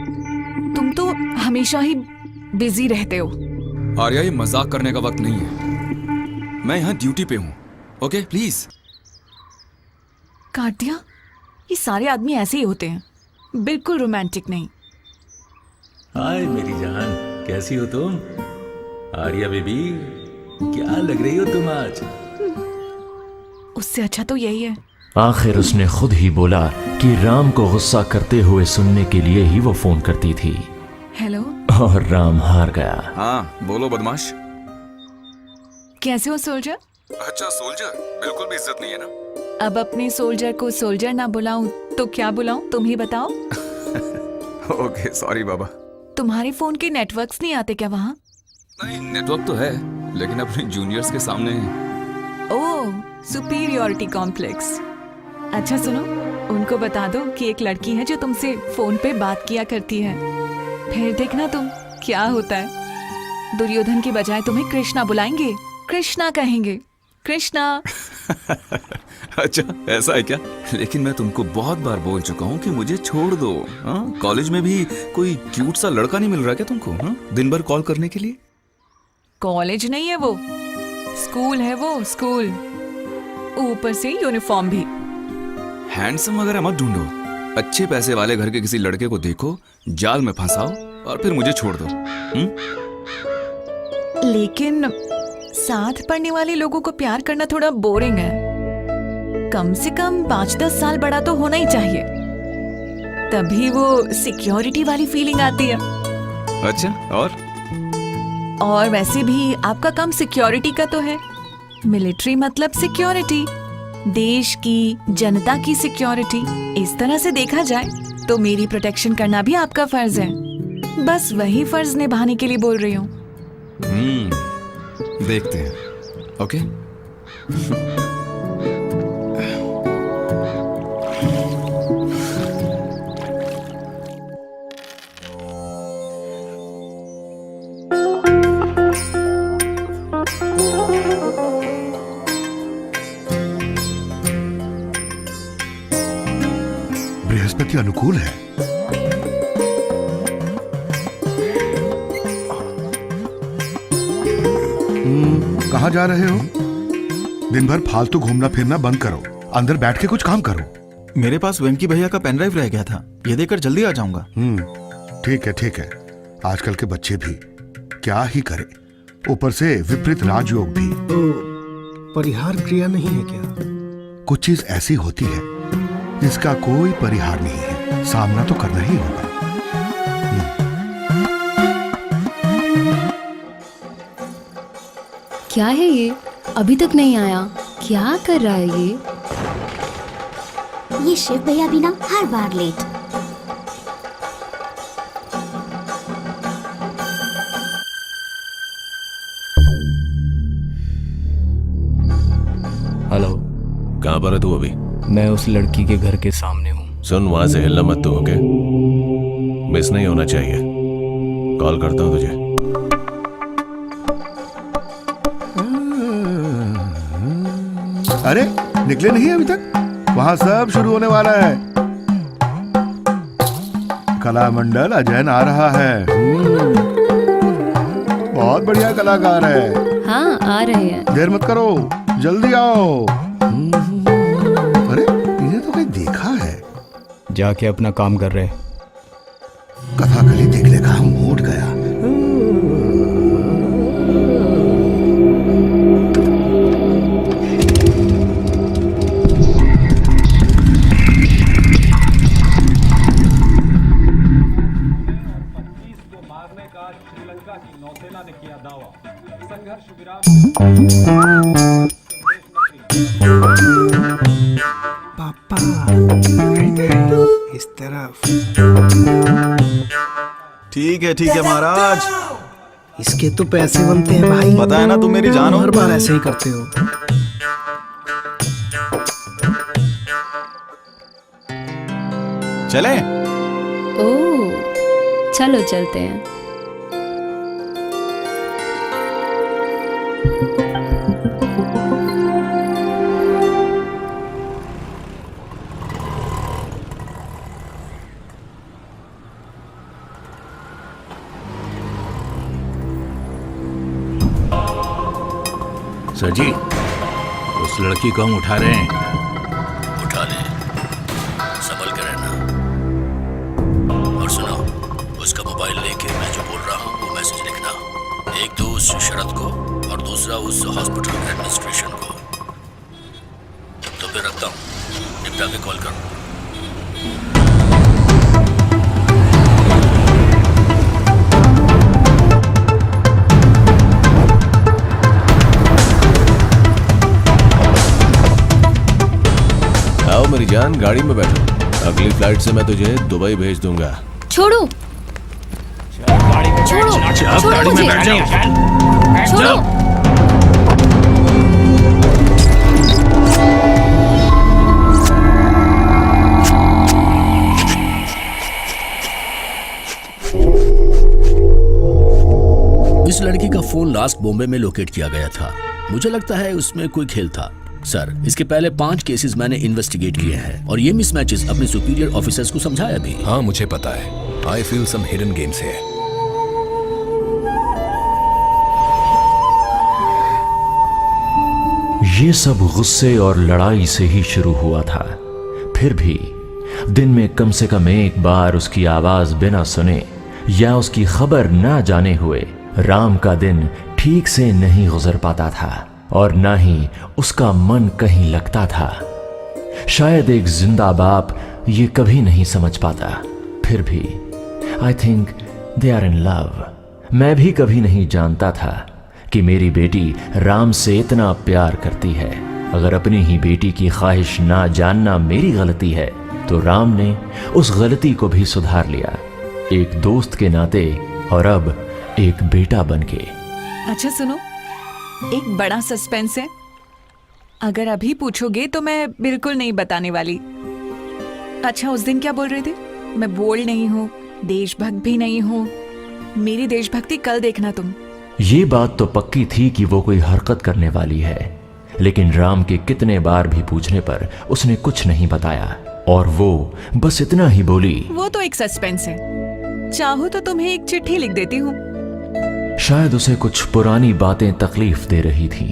तुम तो हमेशा ही बिजी रहते हो। आर्या, ये मजाक करने का वक्त नहीं है। मैं यहाँ ड्यूटी पे हूँ। Okay please. काट दिया? ये सारे आदमी ऐसे ही होते हैं, बिल्कुल रोमांटिक नहीं। हाय मेरी जान, कैसी हो तुम? आर्या बेबी, क्या लग रही हो तुम आज? उससे अच्छा तो यही है। आखिर उसने खुद ही बोला कि राम को गुस्सा करते हुए सुनने के लिए ही वो फोन करती थी। हेलो। और राम हार गया। हाँ बोलो बदमाश। कैसे हो सोल्जर? अच्छा सोल्जर, बिल्कुल भी इज्जत नहीं है ना। अब अपने सोल्जर को सोल्जर ना बुलाऊं तो क्या बुलाऊं, तुम ही बताओ। ओके सॉरी बाबा। तुम्हारे फोन के नेटवर्क्स नहीं आते क्या वहाँ? नहीं, नेटवर्क तो है लेकिन अपने जूनियर्स के सामने। ओह, सुपीरियरिटी कॉम्प्लेक्स। अच्छा सुनो, उनको बता दो कि एक लड़की है जो तुमसे फोन पे बात किया करती है। फिर देखना तुम क्या होता है। दुर्योधन की बजाय तुम्हें कृष्णा बुलाएंगे, कृष्णा कहेंगे, कृष्णा। अच्छा ऐसा है क्या? लेकिन मैं तुमको बहुत बार बोल चुका हूँ कि मुझे छोड़ दो। कॉलेज में भी कोई क्यूट सा लड़का नहीं मिल रहा क्या तुमको? दिन भर कॉल करने के लिए। कॉलेज नहीं है वो, स्कूल है वो, स्कूल। ऊपर से यूनिफॉर्म भी। हैंडसम वगैरह मत ढूंढो, अच्छे पैसे वाले घर के किसी लड़के को देखो, जाल में फंसाओ और फिर मुझे छोड़ दो। लेकिन साथ पढ़ने वाले लोगों को प्यार करना थोड़ा बोरिंग है। कम से कम 5-10 साल बड़ा तो होना ही चाहिए, तभी वो सिक्योरिटी वाली फीलिंग आती है। अच्छा और वैसे भी आपका काम सिक्योरिटी का तो है। मिलिट्री मतलब सिक्योरिटी, देश की, जनता की सिक्योरिटी। इस तरह से देखा जाए तो मेरी प्रोटेक्शन करना भी आपका फर्ज है। बस वही फर्ज निभाने के लिए बोल रही हूँ। देखते हैं। ओके बृहस्पति अनुकूल है। कहाँ जा रहे हो? दिन भर फालतू घूमना फिरना बंद करो, अंदर बैठ के कुछ काम करो। मेरे पास वेंकी भैया का पेन ड्राइव रह गया था, ये देकर जल्दी आ जाऊंगा। ठीक है ठीक है। आजकल के बच्चे भी क्या ही करे, ऊपर से विपरीत राजयोग भी। परिहार क्रिया नहीं है क्या? कुछ चीज ऐसी होती है जिसका कोई परिहार नहीं है, सामना तो करना ही होगा। क्या है ये? अभी तक नहीं आया। क्या कर रहा है ये? ये शिव भैया भी ना हर बार लेट। कहाँ पर है तू अभी? मैं उस लड़की के घर के सामने हूँ। सुन, वहां से हिलना मत तू, ओके? मिस नहीं होना चाहिए। कॉल करता हूँ तुझे। अरे निकले नहीं अभी तक? वहां सब शुरू होने वाला है। कला मंडल अजयन आ रहा है। बहुत बढ़िया कलाकार है। हाँ, आ रहे हैं। देर मत करो, जल्दी आओ। अरे इन्हें तो कहीं देखा है। जाके अपना काम कर रहे। कथाकली देखने का मूड गया। पापा इस तरफ। ठीक है महाराज। इसके तो पैसे बनते हैं भाई। पता है ना तुम मेरी जान हो। हर बार ऐसे ही करते हो। चले? ओह, चलो चलते हैं। सर जी, उस लड़की को हम उठा रहे हैं। उठा ले, संभल के रहना। और सुनो, उसका मोबाइल लेके मैं जो बोल रहा हूँ वो मैसेज लिखना। एक तो उस शरद को और दूसरा उस हॉस्पिटल एडमिनिस्ट्रेशन को। तो फिर रखता हूँ, निपटा के कॉल करो। आओ मेरी जान, गाड़ी में बैठो। अगली फ्लाइट से मैं तुझे दुबई भेज दूंगा। छोड़ो, छोड़ो, गाड़ी में बैठ जाओ। छोड़ो। इस लड़की का फोन लास्ट बॉम्बे में लोकेट किया गया था। मुझे लगता है उसमें कोई खेल था। सर, इसके पहले 5 केसेस मैंने इन्वेस्टिगेट किए हैं और ये मिसमैचेस अपने सुपीरियर ऑफिसर्स को समझाया भी। हाँ, मुझे पता है। I feel some hidden games है। ये सब गुस्से और लड़ाई से ही शुरू हुआ था। फिर भी दिन में कम से कम एक बार उसकी आवाज बिना सुने या उसकी खबर ना जाने हुए राम का दिन ठीक से नहीं गुजर पाता था और ना ही उसका मन कहीं लगता था। शायद एक जिंदा बाप ये कभी नहीं समझ पाता। फिर भी I think they are in love. मैं भी कभी नहीं जानता था कि मेरी बेटी राम से इतना प्यार करती है। अगर अपनी ही बेटी की ख्वाहिश ना जानना मेरी गलती है तो राम ने उस गलती को भी सुधार लिया, एक दोस्त के नाते और अब एक बेटा बनके। अच्छा सुनो, एक बड़ा सस्पेंस है। अगर अभी पूछोगे तो मैं बिल्कुल नहीं बताने वाली। अच्छा, उस दिन क्या बोल रहे थे? मैं बोल्ड नहीं हूँ, देशभक्त भी नहीं हूँ। मेरी देशभक्ति कल देखना तुम। ये बात तो पक्की थी कि वो कोई हरकत करने वाली है, लेकिन राम के कितने बार भी पूछने पर उसने कुछ नहीं बताया और वो बस इतना ही बोली, वो तो एक सस्पेंस है। चाहो तो तुम्हें एक चिट्ठी लिख देती हूँ। शायद उसे कुछ पुरानी बातें तकलीफ दे रही थी,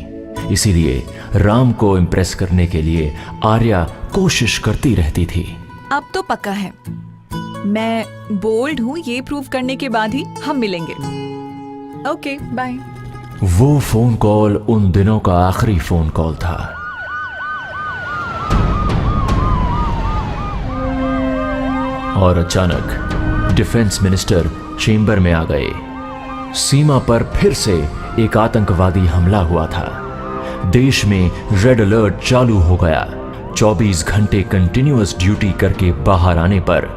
इसीलिए राम को इम्प्रेस करने के लिए आर्या कोशिश करती रहती थी। अब तो पक्का है, मैं बोल्ड हूँ ये प्रूव करने के बाद ही हम मिलेंगे। Okay, bye. वो फोन कॉल उन दिनों का आखिरी फोन कॉल था। और अचानक डिफेंस मिनिस्टर चेंबर में आ गए। सीमा पर फिर से एक आतंकवादी हमला हुआ था। देश में रेड अलर्ट चालू हो गया। 24 घंटे कंटिन्यूअस ड्यूटी करके बाहर आने पर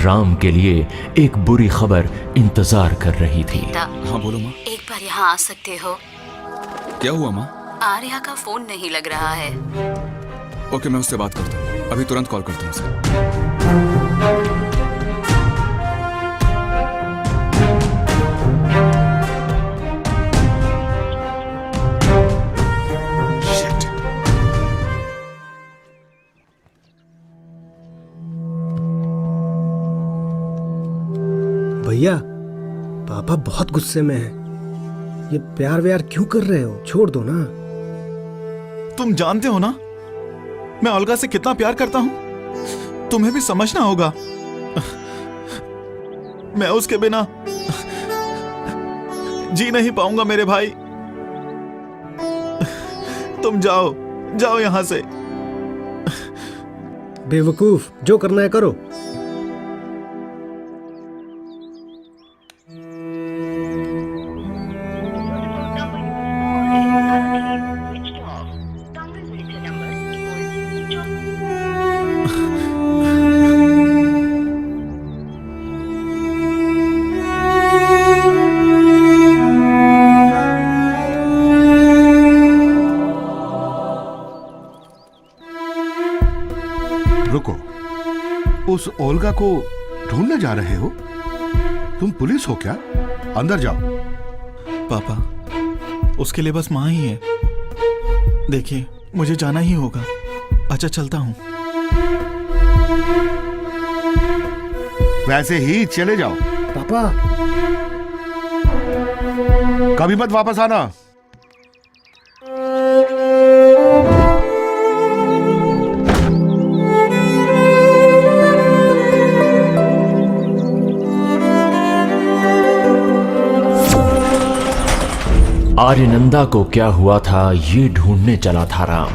राम के लिए एक बुरी खबर इंतजार कर रही थी। हाँ बोलो माँ। एक बार यहाँ आ सकते हो? क्या हुआ माँ? आर्या का फोन नहीं लग रहा है। ओके, मैं उससे बात करता हूँ, अभी तुरंत कॉल करता हूँ उसे। भैया, पापा बहुत गुस्से में हैं। ये प्यार व्यार क्यों कर रहे हो? छोड़ दो ना। तुम जानते हो ना मैं ओल्गा से कितना प्यार करता हूं। तुम्हें भी समझना होगा। मैं उसके बिना जी नहीं पाऊंगा मेरे भाई। तुम जाओ, जाओ यहां से। बेवकूफ, जो करना है करो। रुको, उस ओल्गा को ढूंढने जा रहे हो? तुम पुलिस हो क्या? अंदर जाओ। पापा, उसके लिए बस माँ ही है। देखिए, मुझे जाना ही होगा। अच्छा, चलता हूँ। वैसे ही चले जाओ। पापा, कभी मत वापस आना। आर्यनंदा को क्या हुआ था ये ढूंढने चला था राम,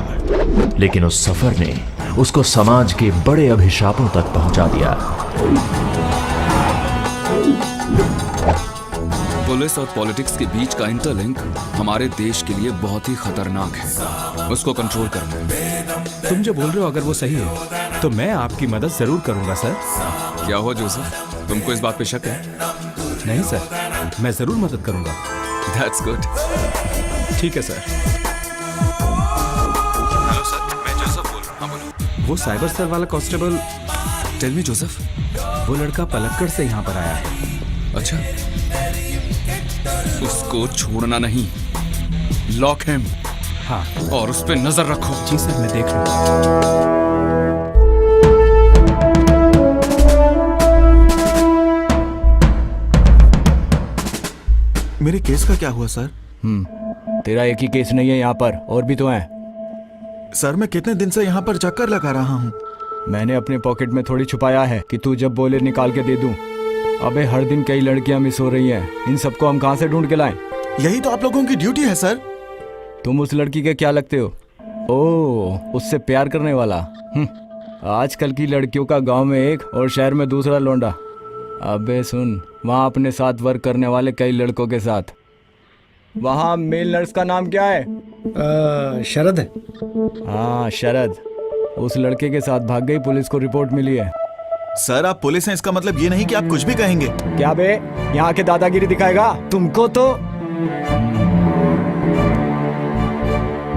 लेकिन उस सफर ने उसको समाज के बड़े अभिशापों तक पहुंचा दिया। पुलिस और पॉलिटिक्स के बीच का इंटरलिंक हमारे देश के लिए बहुत ही खतरनाक है। उसको कंट्रोल करना है। तुम जो बोल रहे हो अगर वो सही है तो मैं आपकी मदद जरूर करूंगा सर। क्या हुआ जोसेफ, तुमको इस बात पे शक है? नहीं सर, मैं जरूर मदद करूंगा। That's good. ठीक है सर। हेलो सर, मैं जोसेफ बोल रहा हूँ। हाँ बोलो। वो साइबर सेल वाला कांस्टेबल, टेल मी जोसेफ। वो लड़का पलक्कड़ से यहाँ पर आया है। अच्छा, उसको छोड़ना नहीं। Lock him. हाँ, और उस पर नजर रखो। जी सर, मैं देख रहा हूँ। मेरे केस का क्या हुआ सर? तेरा एक ही केस नहीं है यहाँ पर, और भी तो हैं। सर, मैं कितने दिन से यहाँ पर चक्कर लगा रहा हूँ। मैंने अपने पॉकेट में थोड़ी छुपाया है कि तू जब बोले निकाल के दे दूं। अबे हर दिन कई लड़कियां मिस हो रही हैं, इन सबको हम कहाँ से ढूंढ के लाएं? यही तो आप लोगों की ड्यूटी है सर। तुम उस लड़की के क्या लगते हो? ओह, उससे प्यार करने वाला। आजकल की लड़कियों का गांव में एक और शहर में दूसरा लौंडा। अबे सुन, वहाँ अपने साथ वर्क करने वाले कई लड़कों के साथ। वहाँ मेल नर्स का नाम क्या है? शरद है। हाँ, शरद। उस लड़के के साथ भाग गई, पुलिस को रिपोर्ट मिली है। सर, आप पुलिस हैं, इसका मतलब ये नहीं कि आप कुछ भी कहेंगे। क्या बे, यहाँ के दादागिरी दिखाएगा तुमको? तो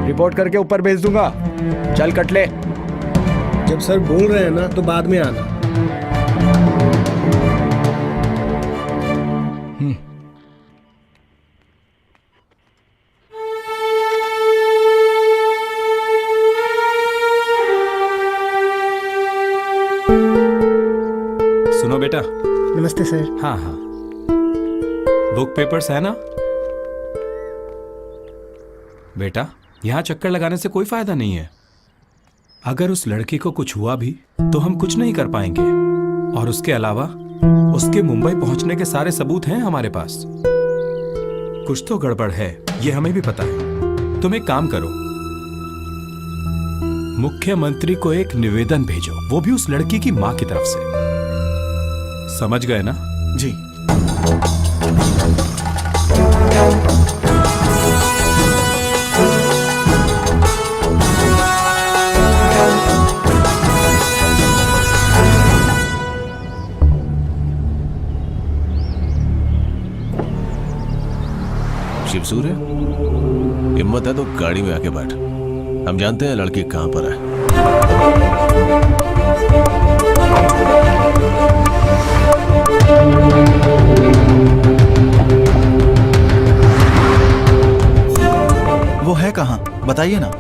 रिपोर्ट करके ऊपर भेज दूंगा। चल कटले। जब सर बोल रहे हैं ना तो बाद में आना। सुनो बेटा। नमस्ते सर। हाँ हाँ, बुक पेपर्स है ना? बेटा, यहाँ चक्कर लगाने से कोई फायदा नहीं है। अगर उस लड़की को कुछ हुआ भी तो हम कुछ नहीं कर पाएंगे, और उसके अलावा उसके मुंबई पहुंचने के सारे सबूत हैं हमारे पास। कुछ तो गड़बड़ है, ये हमें भी पता है। तुम एक काम करो, मुख्यमंत्री को एक निवेदन भेजो, वो भी उस लड़की की मां की तरफ से। समझ गए ना? जी। शिवसूर्य, हिम्मत है तो गाड़ी में आके बैठ। हम जानते हैं लड़की कहां पर है। वो है कहाँ, बताइए ना।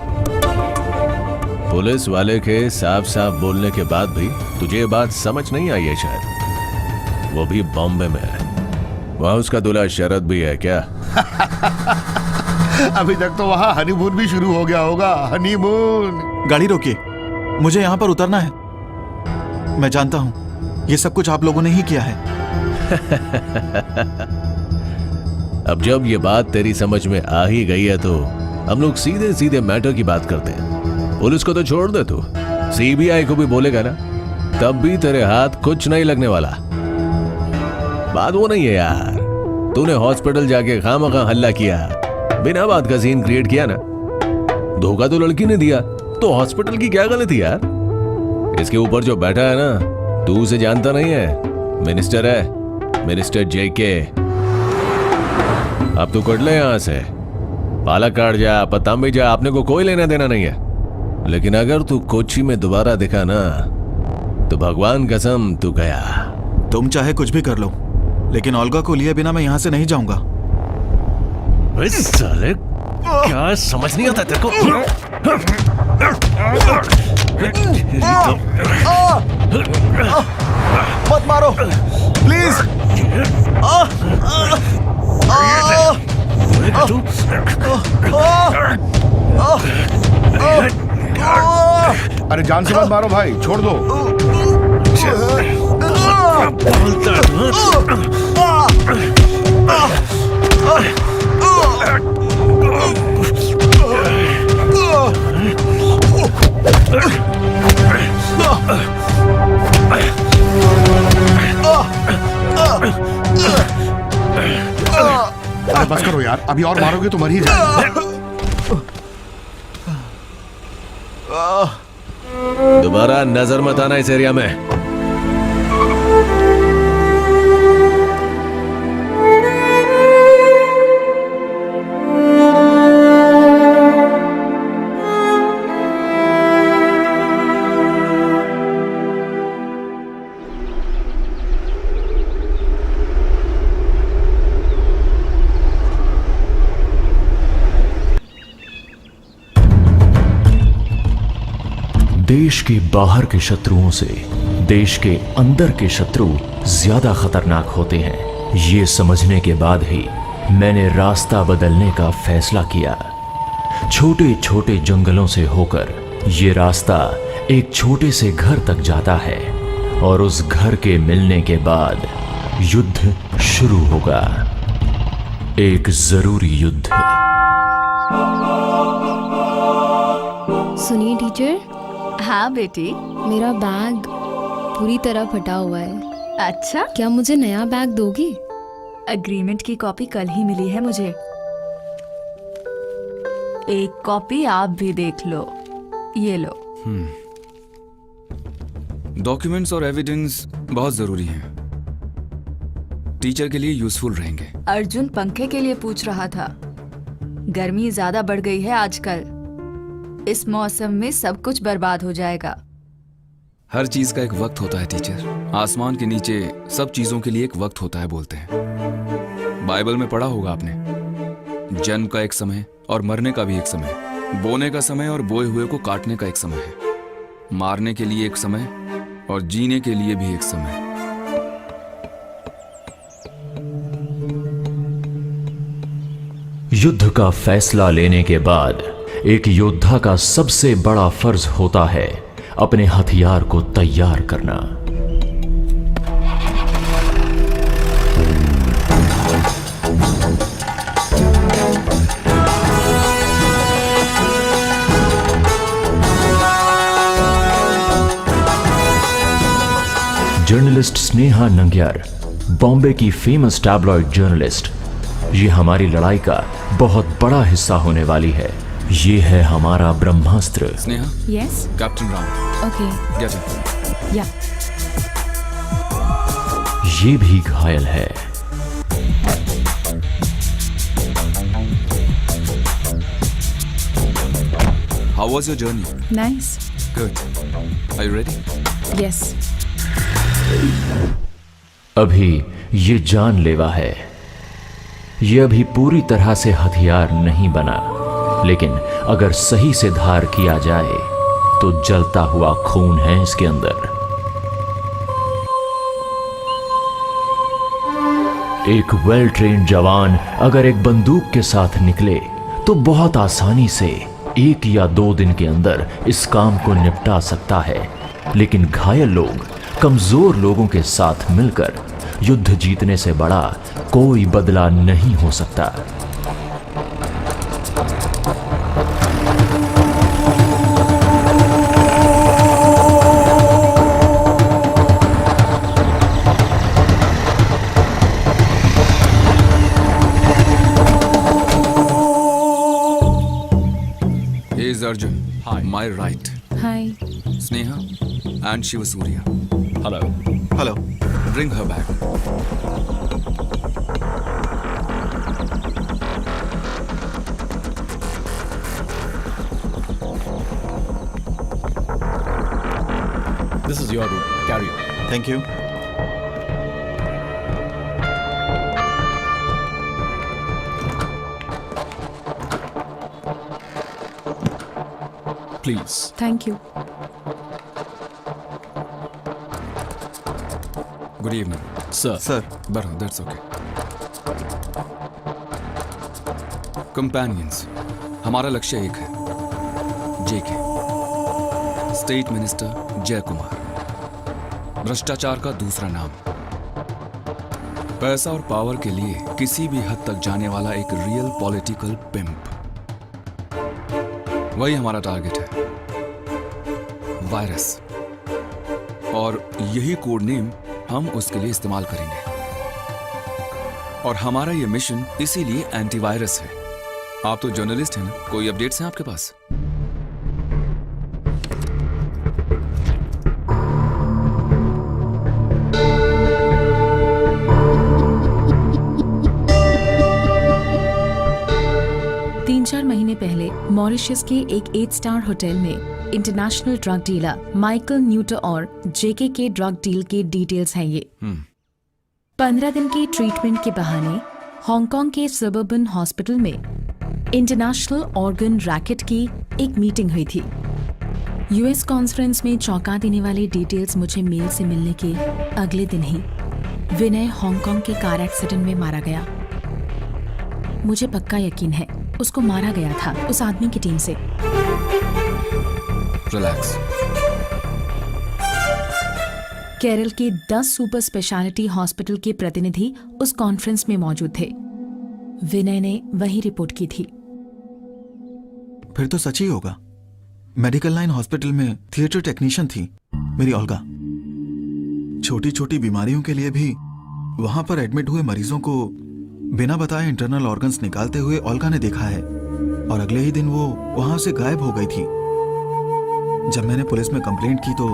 पुलिस वाले के साफ साफ बोलने के बाद भी तुझे ये बात समझ नहीं आई है शायद। वो भी बॉम्बे में है। वहां उसका दूल्हा शरद भी है क्या? अभी तक तो वहाँ हनीमून भी शुरू हो गया होगा। हनीमून। गाड़ी रोकिए, मुझे यहाँ पर उतरना है। मैं जानता हूँ ये सब कुछ आप लोगों ने ही किया है। अब जब ये बात तेरी समझ में आ ही गई है तो हम लोग सीधे सीधे मैटर की बात करते हैं। पुलिस को तो छोड़ दे, तू सीबीआई को भी बोलेगा ना, तब भी तेरे हाथ कुछ नहीं लगने वाला। बात वो नहीं है यार, तूने हॉस्पिटल जाके खामखा हल्ला किया, बिना बात का सीन क्रिएट किया ना। धोखा तो लड़की ने दिया, तो हॉस्पिटल की क्या गलती यार? इसके ऊपर जो बैठा है ना, तू उसे जानता नहीं है, मिनिस्टर है, मिनिस्टर JK। अब तू कट ले यहां से, पालक्काड जा, पतांबी जा, आपने को कोई लेना देना नहीं है। लेकिन अगर तू कोच्चि में दोबारा दिखा ना, तो भगवान कसम तू गया। तुम चाहे कुछ भी कर लो, लेकिन ओल्गा को लिए बिना मैं यहाँ से नहीं जाऊंगा। साले, क्या समझ नहीं आता तेरे को? मत मारो प्लीज। अरे जान से मत मारो भाई, छोड़ दो। अरे बस करो यार, अभी और मारोगे तो मर ही जाएगा। दोबारा नजर मत आना इस एरिया में। देश के बाहर के शत्रुओं से देश के अंदर के शत्रु ज्यादा खतरनाक होते हैं। ये समझने के बाद ही मैंने रास्ता बदलने का फैसला किया। छोटे छोटे जंगलों से होकर ये रास्ता एक छोटे से घर तक जाता है और उस घर के मिलने के बाद युद्ध शुरू होगा। एक जरूरी युद्ध। सुनिए टीचर। हाँ बेटी। मेरा बैग पूरी तरह फटा हुआ है। अच्छा, क्या मुझे नया बैग दोगी? एग्रीमेंट की कॉपी कल ही मिली है मुझे। एक कॉपी आप भी देख लो, ये लो। डॉक्यूमेंट्स और एविडेंस बहुत जरूरी हैं। टीचर के लिए यूजफुल रहेंगे। अर्जुन पंखे के लिए पूछ रहा था। गर्मी ज्यादा बढ़ गई है आजकल, इस मौसम में सब कुछ बर्बाद हो जाएगा। हर चीज का एक वक्त होता है टीचर। आसमान के नीचे सब चीजों के लिए एक वक्त होता है बोलते हैं। बाइबल में पढ़ा होगा आपने, जन्म का एक समय और मरने का भी एक समय, बोने का समय और बोए हुए को काटने का एक समय है, मारने के लिए एक समय और जीने के लिए भी एक समय। युद्ध का फैसला लेने के बाद एक योद्धा का सबसे बड़ा फर्ज होता है अपने हथियार को तैयार करना। जर्नलिस्ट स्नेहा नंग्यार, बॉम्बे की फेमस टैबलॉइड जर्नलिस्ट, ये हमारी लड़ाई का बहुत बड़ा हिस्सा होने वाली है। ये है हमारा Brahmastra. Sneha. Yes captain Ram. Okay. Get it. Yeah. ये भी घायल है। How was your journey? Nice. Good. Are you ready? Yes. अभी ये जानलेवा है। ये अभी पूरी तरह से हथियार नहीं बना, लेकिन अगर सही से धार किया जाए तो जलता हुआ खून है इसके अंदर। एक वेल ट्रेन्ड जवान अगर एक बंदूक के साथ निकले तो बहुत आसानी से 1 या 2 दिन के अंदर इस काम को निपटा सकता है, लेकिन घायल लोग कमजोर लोगों के साथ मिलकर युद्ध जीतने से बड़ा कोई बदला नहीं हो सकता। He is Arjun. Hi. My right. Hi. Sneha and Shiva Surya. Hello. Hello. Bring her back. This is your room. Carry on. Thank you. Please. Thank you. Good evening. Sir. Sir. But that's okay. Companions. हमारा लक्ष्य एक है। जेके। State minister Jai Kumar. भ्रष्टाचार का दूसरा नाम। पैसा और पावर के लिए किसी भी हद तक जाने वाला एक रियल पॉलिटिकल पिम्प। वही हमारा टारगेट है, वायरस। और यही कोड नेम हम उसके लिए इस्तेमाल करेंगे। और हमारा ये मिशन इसीलिए एंटीवायरस है। आप तो जर्नलिस्ट हैं ना, कोई अपडेट्स हैं आपके पास? चार महीने पहले मॉरिशस के एक 8 स्टार होटल में international drug dealer Michael neuter और जेके के ड्रग डील के डिटेल्स हैं ये। 15 दिन के ट्रीटमेंट के बहाने हांगकांग के सबर्बन हॉस्पिटल में इंटरनेशनल ऑर्गन रैकेट की एक मीटिंग हुई थी। यूएस कॉन्फ्रेंस में चौंका देने वाले डिटेल्स मुझे मेल से मिलने के अगले दिन ही विनय हांगकांग के कार एक्सीडेंट में मारा गया। मुझे पक्का यकीन है उसको मारा गया था उस आदमी की टीम से। रिलैक्स। केरल के 10 सुपर स्पेशलिटी हॉस्पिटल के प्रतिनिधि उस कॉन्फ्रेंस में मौजूद थे। विनय ने वही रिपोर्ट की थी। फिर तो सच ही होगा। मेडिकल लाइन हॉस्पिटल में थिएटर टेक्नीशियन थी मेरी ओल्गा। छोटी छोटी बीमारियों के लिए भी वहां पर एडमिट हुए मरीजों को बिना बताए इंटरनल ऑर्गन्स निकालते हुए ओल्गा ने देखा है, और अगले ही दिन वो वहां से गायब हो गई थी। जब मैंने पुलिस में कंप्लेंट की तो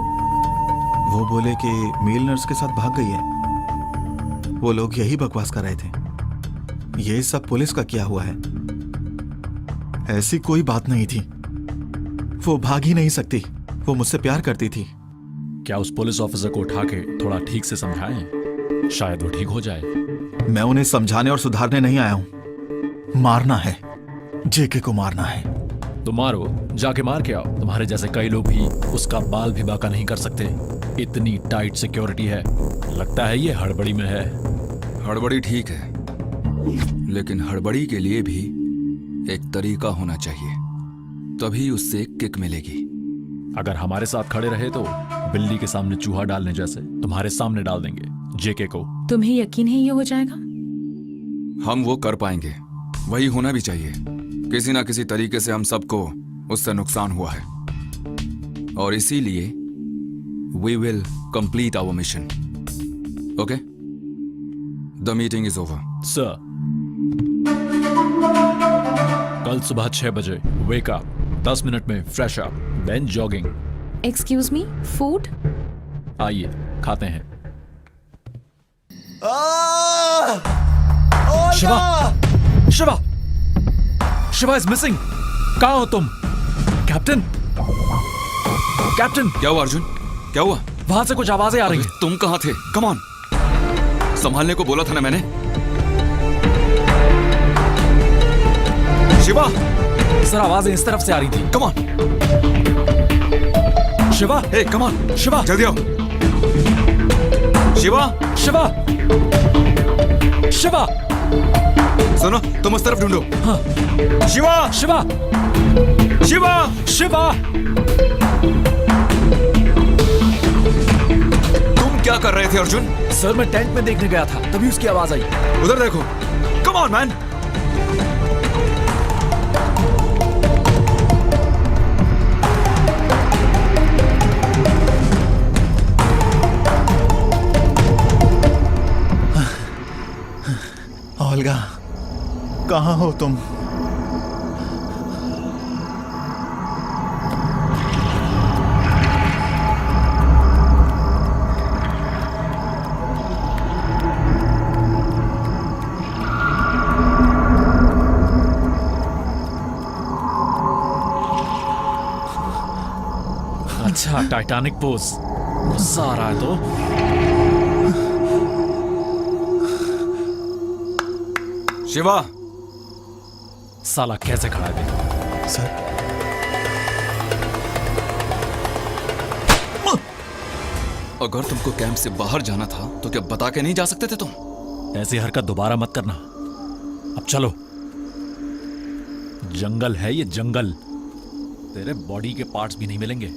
वो बोले कि मेल नर्स के साथ भाग गई है। वो लोग यही बकवास कर रहे थे। ये सब पुलिस का किया हुआ है। ऐसी कोई बात नहीं थी। वो भाग ही नहीं सकती। वो मुझसे प्यार करती थी। क्या उस पुलिस ऑफिसर को उठा के थोड़ा ठीक से समझाएं? शायद वो ठीक हो जाए। मैं उन्हें समझाने और सुधारने नहीं आया हूं। मारना है, जेके को मारना है। तो मारो, जाके मार के आओ। तुम्हारे जैसे कई लोग भी उसका बाल भी बाका नहीं कर सकते। इतनी टाइट सिक्योरिटी है। लगता है ये हड़बड़ी में है। हड़बड़ी ठीक है, लेकिन हड़बड़ी के लिए भी एक तरीका होना चाहिए, तभी उससे एक किक मिलेगी। अगर हमारे साथ खड़े रहे तो बिल्ली के सामने चूहा डालने जैसे तुम्हारे सामने डाल देंगे जेके को। तुम्हें यकीन है ये हो जाएगा? हम वो कर पाएंगे, वही होना भी चाहिए। किसी ना किसी तरीके से हम सबको उससे नुकसान हुआ है, और इसीलिए we will complete our mission. Okay, the meeting is over. Sir, कल सुबह 6 बजे वेक अप, 10 मिनट में fresh up, then jogging. Excuse me, food? आइए खाते हैं। Shiva, Shiva, Shiva is missing. कहाँ हो तुम? कैप्टन? कैप्टन क्या हुआ अर्जुन? क्या हुआ? वहां से कुछ आवाजें आ रही हैं। तुम कहाँ थे? कम ऑन, संभालने को बोला था ना मैंने। शिवा! सर आवाजें इस तरफ से आ रही थी। Come on Shiva, hey come on, Shiva, जल्दी आओ। शिवा! शिवा, शिवा, सुनो, तुम उस तरफ ढूंढो। हाँ। शिवा! शिवा, शिवा! शिवा, तुम क्या कर रहे थे अर्जुन? सर मैं टेंट में देखने गया था, तभी उसकी आवाज आई। उधर देखो। Come on man. ओल्गा, कहाँ हो तुम? अच्छा, टाइटैनिक पोज। गुस्सा आ रहा है तो शिवा! साला कैसे खड़ा है? सर, अगर तुमको कैंप से बाहर जाना था तो क्या बता के नहीं जा सकते थे तुम? ऐसी हरकत दोबारा मत करना। अब चलो, जंगल है ये जंगल, तेरे बॉडी के पार्ट्स भी नहीं मिलेंगे।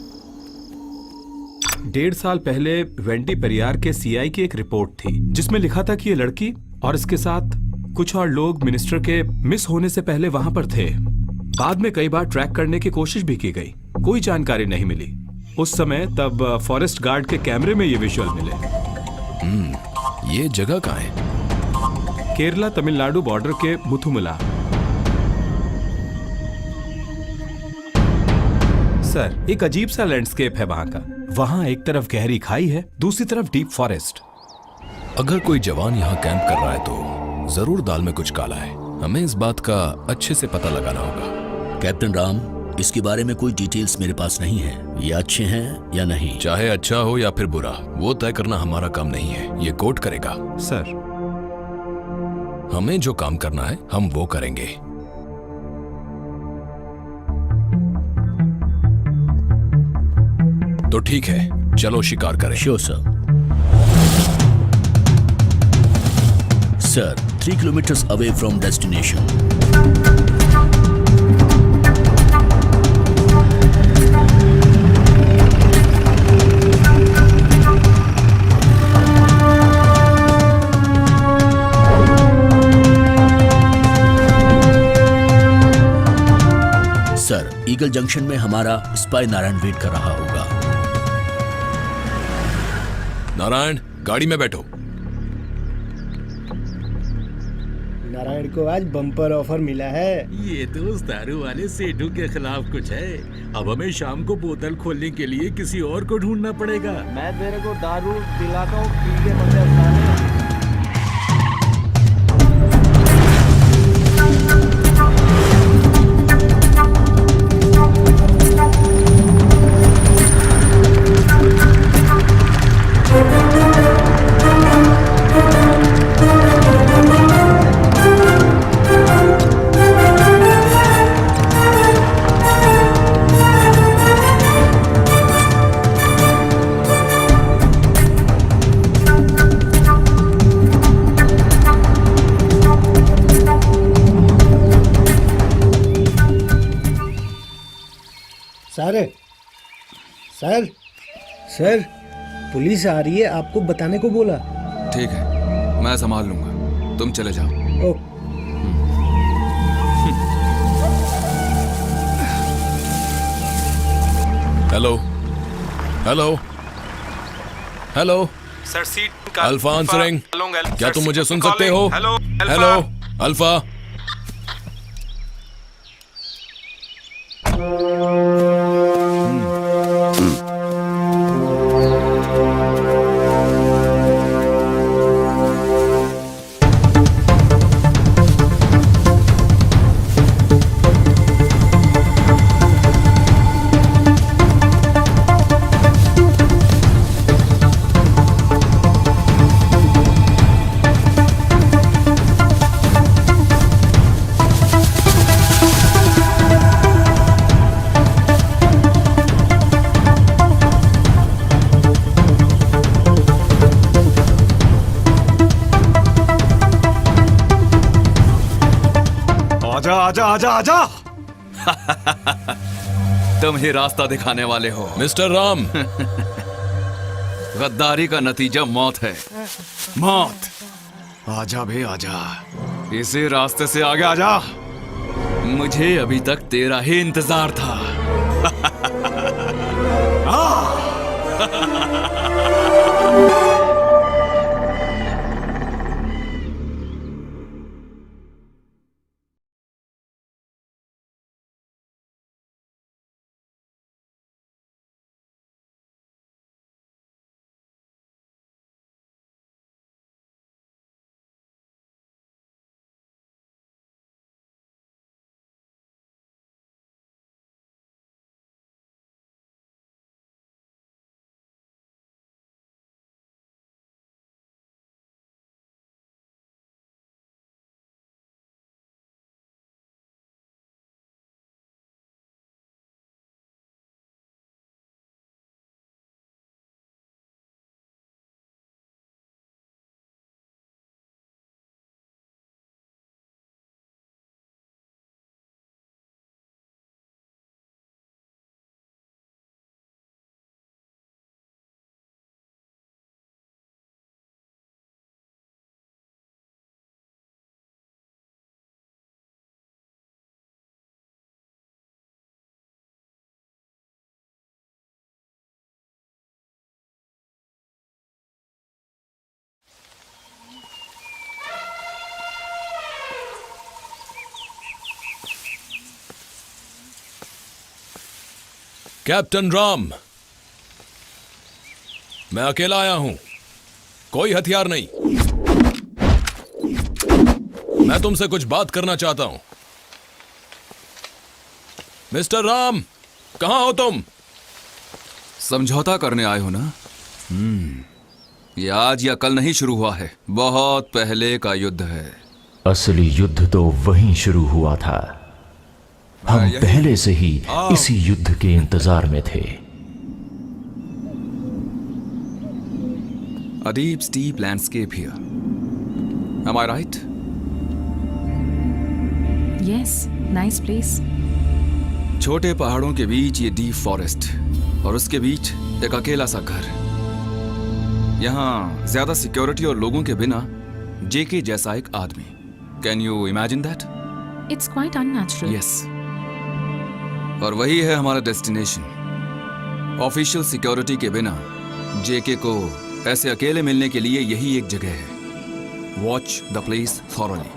1.5 साल पहले वेंडी पेरियार के सीआई की एक रिपोर्ट थी जिसमें लिखा था कि ये लड़की और इसके साथ कुछ और लोग मिनिस्टर के मिस होने से पहले वहां पर थे। बाद में कई बार ट्रैक करने की कोशिश भी की गई, कोई जानकारी नहीं मिली। उस समय तब फॉरेस्ट गार्ड के कैमरे में ये विजुअल मिले। ये जगह कहाँ है? केरला तमिलनाडु बॉर्डर के मुथुमला। सर, एक अजीब सा लैंडस्केप है वहां का। वहां एक तरफ गहरी खाई है, दूसरी तरफ डीप फॉरेस्ट। अगर कोई जवान यहाँ कैंप कर रहा है तो जरूर दाल में कुछ काला है। हमें इस बात का अच्छे से पता लगाना होगा। कैप्टन राम, इसके बारे में कोई डिटेल्स मेरे पास नहीं है। ये अच्छे हैं या नहीं? चाहे अच्छा हो या फिर बुरा, वो तय करना हमारा काम नहीं है, ये कोर्ट करेगा। सर, हमें जो काम करना है हम वो करेंगे। तो ठीक है, चलो शिकार करें। Sure sir. Sir, 3 kilometers away from destination. Sir, eagle junction में हमारा स्पाई नारायण वेट कर रहा होगा। नारायण, गाड़ी में बैठो। नारायण को आज बम्पर ऑफर मिला है। ये तो उस दारू वाले सेठू के खिलाफ कुछ है। अब हमें शाम को बोतल खोलने के लिए किसी और को ढूंढना पड़ेगा। मैं तेरे को दारू दिलाता हूँ, पी के मजे उठाने। सर, सर, पुलिस आ रही है, आपको बताने को बोला। ठीक है, मैं संभाल लूंगा, तुम चले जाओ। Hello, hello, hello. Sir, seat alpha answering. क्या तुम मुझे सुन सकते हो? Hello, hello, alpha. आजा आजा आजा आजा। तुम ही रास्ता दिखाने वाले हो मिस्टर राम। गद्दारी का नतीजा मौत है, मौत। आजा बे आजा, इसी रास्ते से आगे आजा। मुझे अभी तक तेरा ही इंतजार था। कैप्टन राम, मैं अकेला आया हूं, कोई हथियार नहीं। मैं तुमसे कुछ बात करना चाहता हूं। मिस्टर राम, कहां हो तुम? समझौता करने आए हो ना? ये आज या कल नहीं शुरू हुआ है, बहुत पहले का युद्ध है। असली युद्ध तो वहीं शुरू हुआ था। हम पहले से ही इसी युद्ध के इंतजार में थे। A deep, steep landscape here. Am I right? Yes, nice place. छोटे पहाड़ों के बीच ये डीप फॉरेस्ट और उसके बीच एक अकेला सा घर। यहाँ ज्यादा सिक्योरिटी और लोगों के बिना जेके जैसा एक आदमी। Can you imagine that? It's quite unnatural. Yes. और वही है हमारा डेस्टिनेशन। ऑफिशियल सिक्योरिटी के बिना जेके को ऐसे अकेले मिलने के लिए यही एक जगह है। Watch the place thoroughly.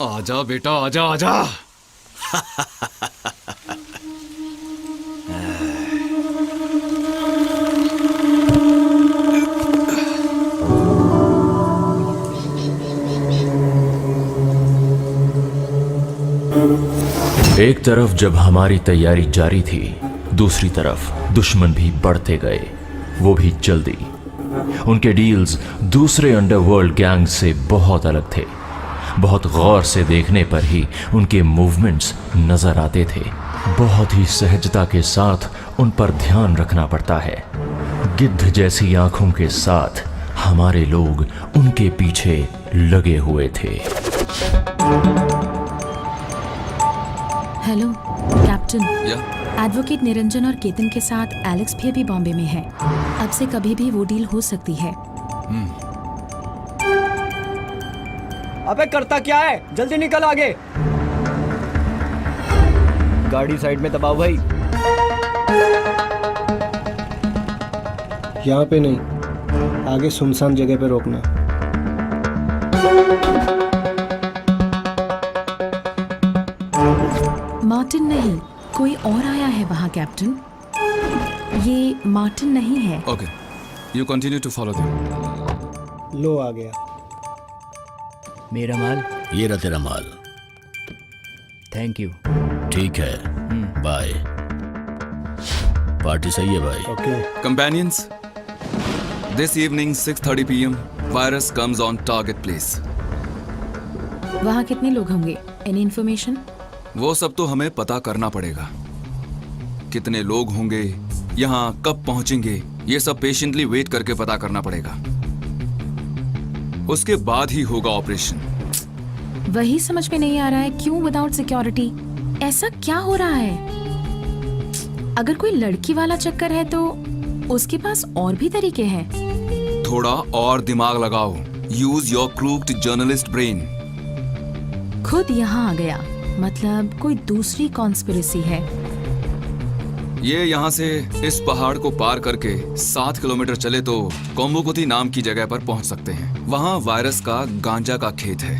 आजा बेटा, आजा आजा। एक तरफ जब हमारी तैयारी जारी थी, दूसरी तरफ दुश्मन भी बढ़ते गए, वो भी जल्दी। उनके डील्स दूसरे अंडरवर्ल्ड गैंग से बहुत अलग थे। बहुत गौर से देखने पर ही उनके मूवमेंट्स नजर आते थे। बहुत ही सहजता के साथ उन पर ध्यान रखना पड़ता है। गिद्ध जैसी आंखों के साथ हमारे लोग उनके पीछे लगे हुए थे। हेलो कैप्टन, एडवोकेट निरंजन और केतन के साथ एलेक्स भी अभी बॉम्बे में है। अब से कभी भी वो डील हो सकती है। अबे करता क्या है, जल्दी निकल आगे। गाड़ी साइड में दबाओ भाई। यहाँ पे नहीं, आगे सुनसान जगह पे रोकना। मार्टिन नहीं, कोई और आया है वहाँ कैप्टन। ये मार्टिन नहीं है। Okay, you continue to follow them. लो आ गया। मेरा माल। ये रहा तेरा माल। Thank you. ठीक है, बाय। पार्टी सही है भाई। Okay. Companions, this evening 6:30 p.m. virus comes on target place. वहाँ कितने लोग होंगे? Any information? वो सब तो हमें पता करना पड़ेगा। कितने लोग होंगे, यहाँ कब पहुंचेंगे, ये सब पेशेंटली वेट करके पता करना पड़ेगा। उसके बाद ही होगा ऑपरेशन। वही समझ में नहीं आ रहा है, क्यों विदाउट सिक्योरिटी? ऐसा क्या हो रहा है? अगर कोई लड़की वाला चक्कर है तो उसके पास और भी तरीके हैं। थोड़ा और दिमाग लगाओ। Use your crooked journalist brain. खुद यहाँ आ गया, मतलब कोई दूसरी कॉन्स्पिरेसी है। ये यहाँ से इस पहाड़ को पार करके 7 किलोमीटर चले तो कोम्बोकुती नाम की जगह पर पहुंच सकते हैं। वहाँ वायरस का गांजा का खेत है।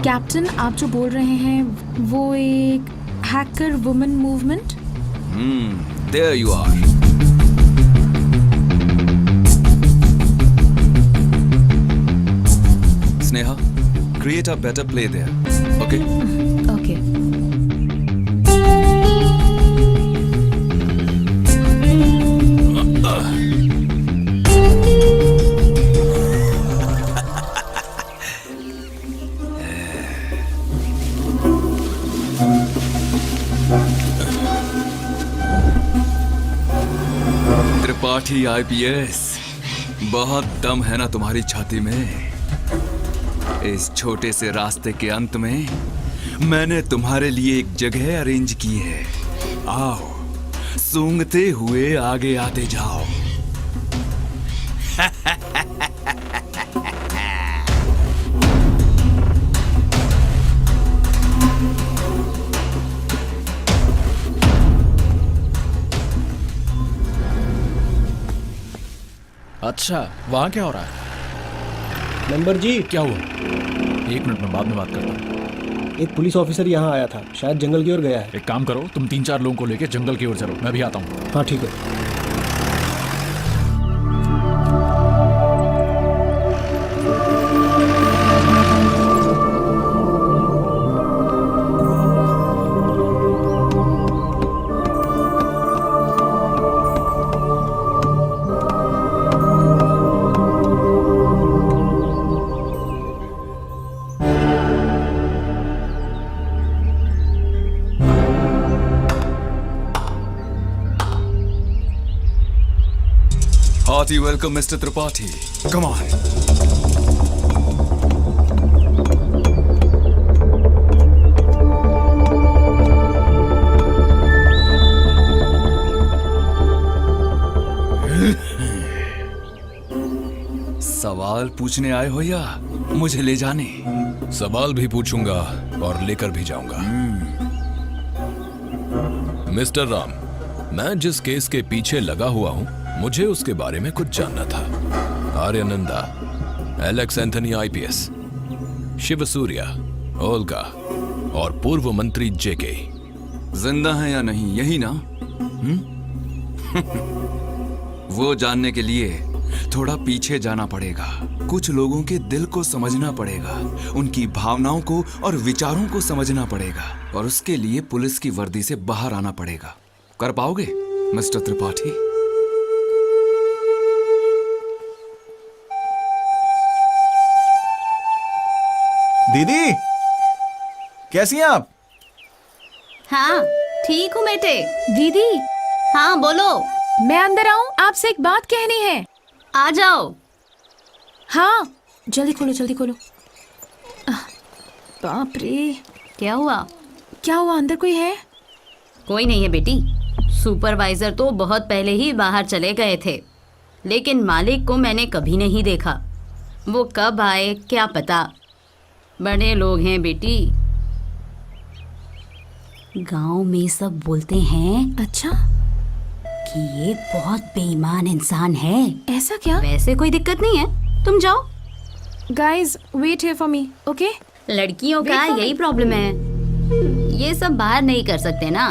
कैप्टन, आप जो बोल रहे हैं वो एक hacker women movement? There you are. Sneha, create a better play there. Okay? Okay. Tripathi IPS, बहुत दम है ना तुम्हारी छाती में। इस छोटे से रास्ते के अंत में मैंने तुम्हारे लिए एक जगह अरेंज की है। आओ, सूंघते हुए आगे आते जाओ। अच्छा, वहाँ क्या हो रहा है? नंबर जी। क्या हुआ? 1 मिनट में बाद में बात करता हूँ। एक पुलिस ऑफिसर यहाँ आया था, शायद जंगल की ओर गया है। एक काम करो, तुम 3-4 लोगों को लेके जंगल की ओर चलो, मैं भी आता हूँ। हाँ ठीक है। Hearty welcome, Mr. Tripathi. Come on. सवाल पूछने आए हो या मुझे ले जाने? सवाल भी पूछूंगा और लेकर भी जाऊंगा। मिस्टर राम, मैं जिस केस के पीछे लगा हुआ हूं मुझे उसके बारे में कुछ जानना था। Aryananda, Alex Anthony IPS, Shiv Surya, Olga और पूर्व मंत्री जेके जिंदा है या नहीं, यही ना? वो जानने के लिए थोड़ा पीछे जाना पड़ेगा, कुछ लोगों के दिल को समझना पड़ेगा, उनकी भावनाओं को और विचारों को समझना पड़ेगा, और उसके लिए पुलिस की वर्दी से बाहर आना पड़ेगा। कर पाओगे मिस्टर त्रिपाठी? दीदी, कैसी हैं आप? हाँ ठीक हूँ बेटे। दीदी, हाँ बोलो। मैं अंदर आऊं? आपसे एक बात कहनी है। आ जाओ। हाँ जल्दी खोलो, जल्दी खोलो। बाप रे, क्या हुआ? क्या हुआ? अंदर कोई है? कोई नहीं है बेटी। सुपरवाइजर तो बहुत पहले ही बाहर चले गए थे, लेकिन मालिक को मैंने कभी नहीं देखा। वो कब आए क्या पता। बड़े लोग हैं बेटी। गांव में सब बोलते हैं अच्छा कि ये बहुत बेईमान इंसान है। ऐसा क्या? वैसे कोई दिक्कत नहीं है, तुम जाओ। Guys wait here for me, okay? लड़कियों का यही प्रॉब्लम है, ये सब बाहर नहीं कर सकते ना।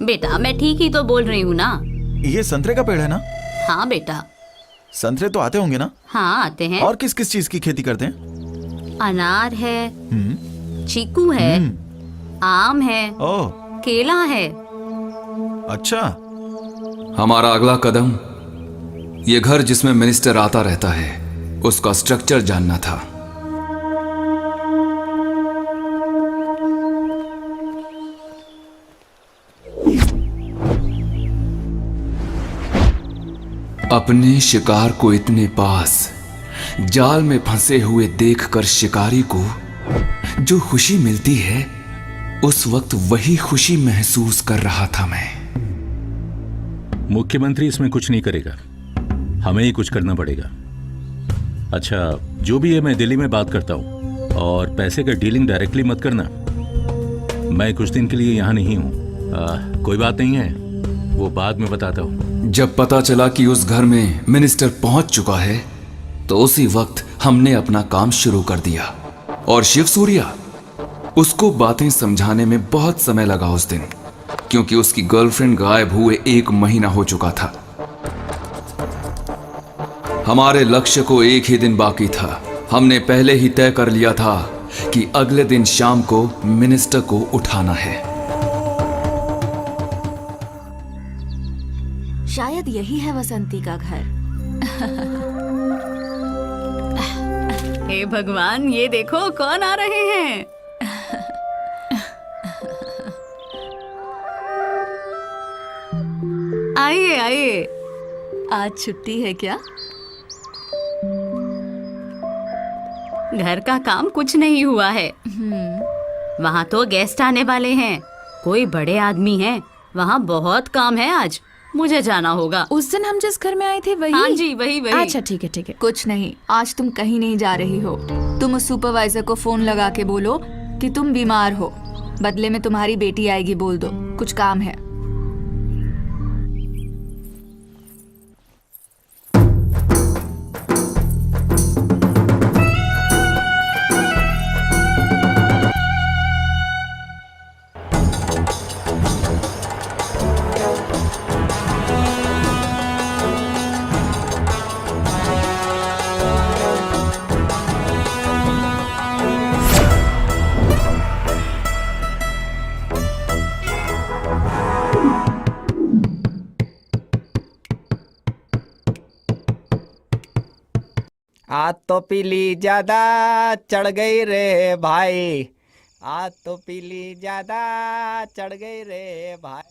बेटा मैं ठीक ही तो बोल रही हूँ ना। ये संतरे का पेड़ है ना? हाँ बेटा। संतरे तो आते होंगे ना? हाँ आते हैं। और किस किस चीज की खेती करते हैं? अनार है, चीकू है, आम है, केला है। अच्छा। हमारा अगला कदम ये घर जिसमें मिनिस्टर आता रहता है उसका स्ट्रक्चर जानना था। अपने शिकार को इतने पास जाल में फंसे हुए देखकर शिकारी को जो खुशी मिलती है, उस वक्त वही खुशी महसूस कर रहा था मैं। मुख्यमंत्री इसमें कुछ नहीं करेगा, हमें ही कुछ करना पड़ेगा। अच्छा जो भी है, मैं दिल्ली में बात करता हूँ, और पैसे का डीलिंग डायरेक्टली मत करना। मैं कुछ दिन के लिए यहाँ नहीं हूँ। कोई बात नहीं है, वो बाद में बताता हूँ। जब पता चला कि उस घर में मिनिस्टर पहुंच चुका है तो उसी वक्त हमने अपना काम शुरू कर दिया। और शिव सूर्या, उसको बातें समझाने में बहुत समय लगा उस दिन, क्योंकि उसकी गर्लफ्रेंड गायब हुए 1 महीना हो चुका था। हमारे लक्ष्य को 1 ही दिन बाकी था। हमने पहले ही तय कर लिया था कि अगले दिन शाम को मिनिस्टर को उठाना है। शायद यही है वसंती का घर। हे भगवान, ये देखो कौन आ रहे हैं। आइए आइए। आज छुट्टी है क्या? घर का काम कुछ नहीं हुआ है। वहाँ तो गेस्ट आने वाले हैं, कोई बड़े आदमी हैं। वहाँ बहुत काम है आज, मुझे जाना होगा। उस दिन हम जिस घर में आए थे वही? हाँ जी वही वही। अच्छा ठीक है ठीक है। कुछ नहीं, आज तुम कहीं नहीं जा रही हो। तुम उस सुपरवाइजर को फोन लगा के बोलो कि तुम बीमार हो, बदले में तुम्हारी बेटी आएगी, बोल दो। कुछ काम है। आज तो पीली ज्यादा चढ़ गई रे भाई, आज तो पीली ज्यादा चढ़ गई रे भाई,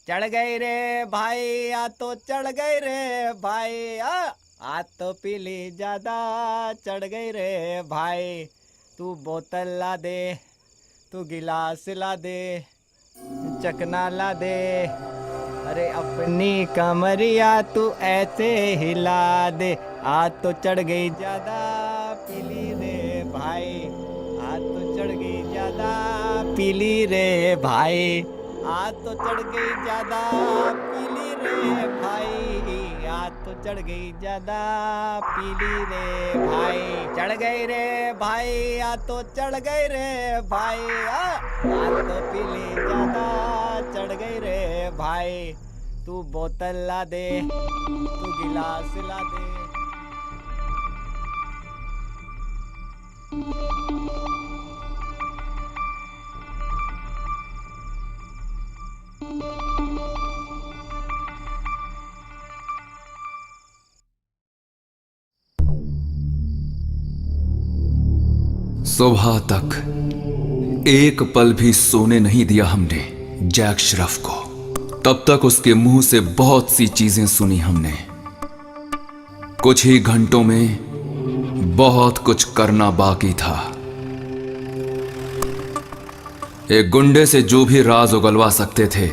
चढ़ गई रे भाई, आज तो चढ़ गई रे भाई, आज तो पीली ज्यादा चढ़ गई रे भाई। तू बोतल ला दे, तू गिलास ला दे, चकना ला दे, अरे अपनी कमरिया तू ऐसे हिला दे। आज तो चढ़ गई ज्यादा पीली रे भाई, आज तो चढ़ गई ज्यादा पीली रे भाई, आज तो चढ़ गई ज्यादा पीली रे रे भाई, आज तो चढ़ गई ज्यादा पीली रे भाई, चढ़ गई रे भाई, आज तो चढ़ गई रे भाई, आज तो पीली ज्यादा चढ़ गई रे भाई। तू बोतल ला दे, तू गिलास ला दे। सुबह तक एक पल भी सोने नहीं दिया हमने जैक श्रॉफ को। तब तक उसके मुंह से बहुत सी चीजें सुनी हमने। कुछ ही घंटों में बहुत कुछ करना बाकी था। एक गुंडे से जो भी राज उगलवा सकते थे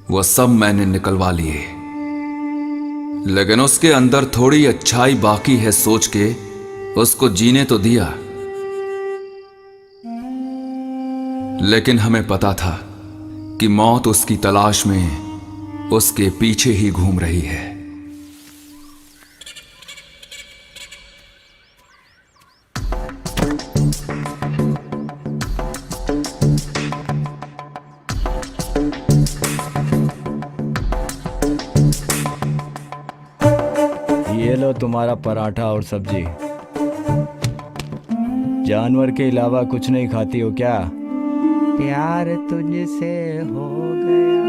वो सब मैंने निकलवा लिए, लेकिन उसके अंदर थोड़ी अच्छाई बाकी है सोच के उसको जीने तो दिया। लेकिन हमें पता था कि मौत उसकी तलाश में उसके पीछे ही घूम रही है। ये लो तुम्हारा पराठा और सब्जी। जानवर के अलावा कुछ नहीं खाती हो क्या? प्यार तुझसे हो गया।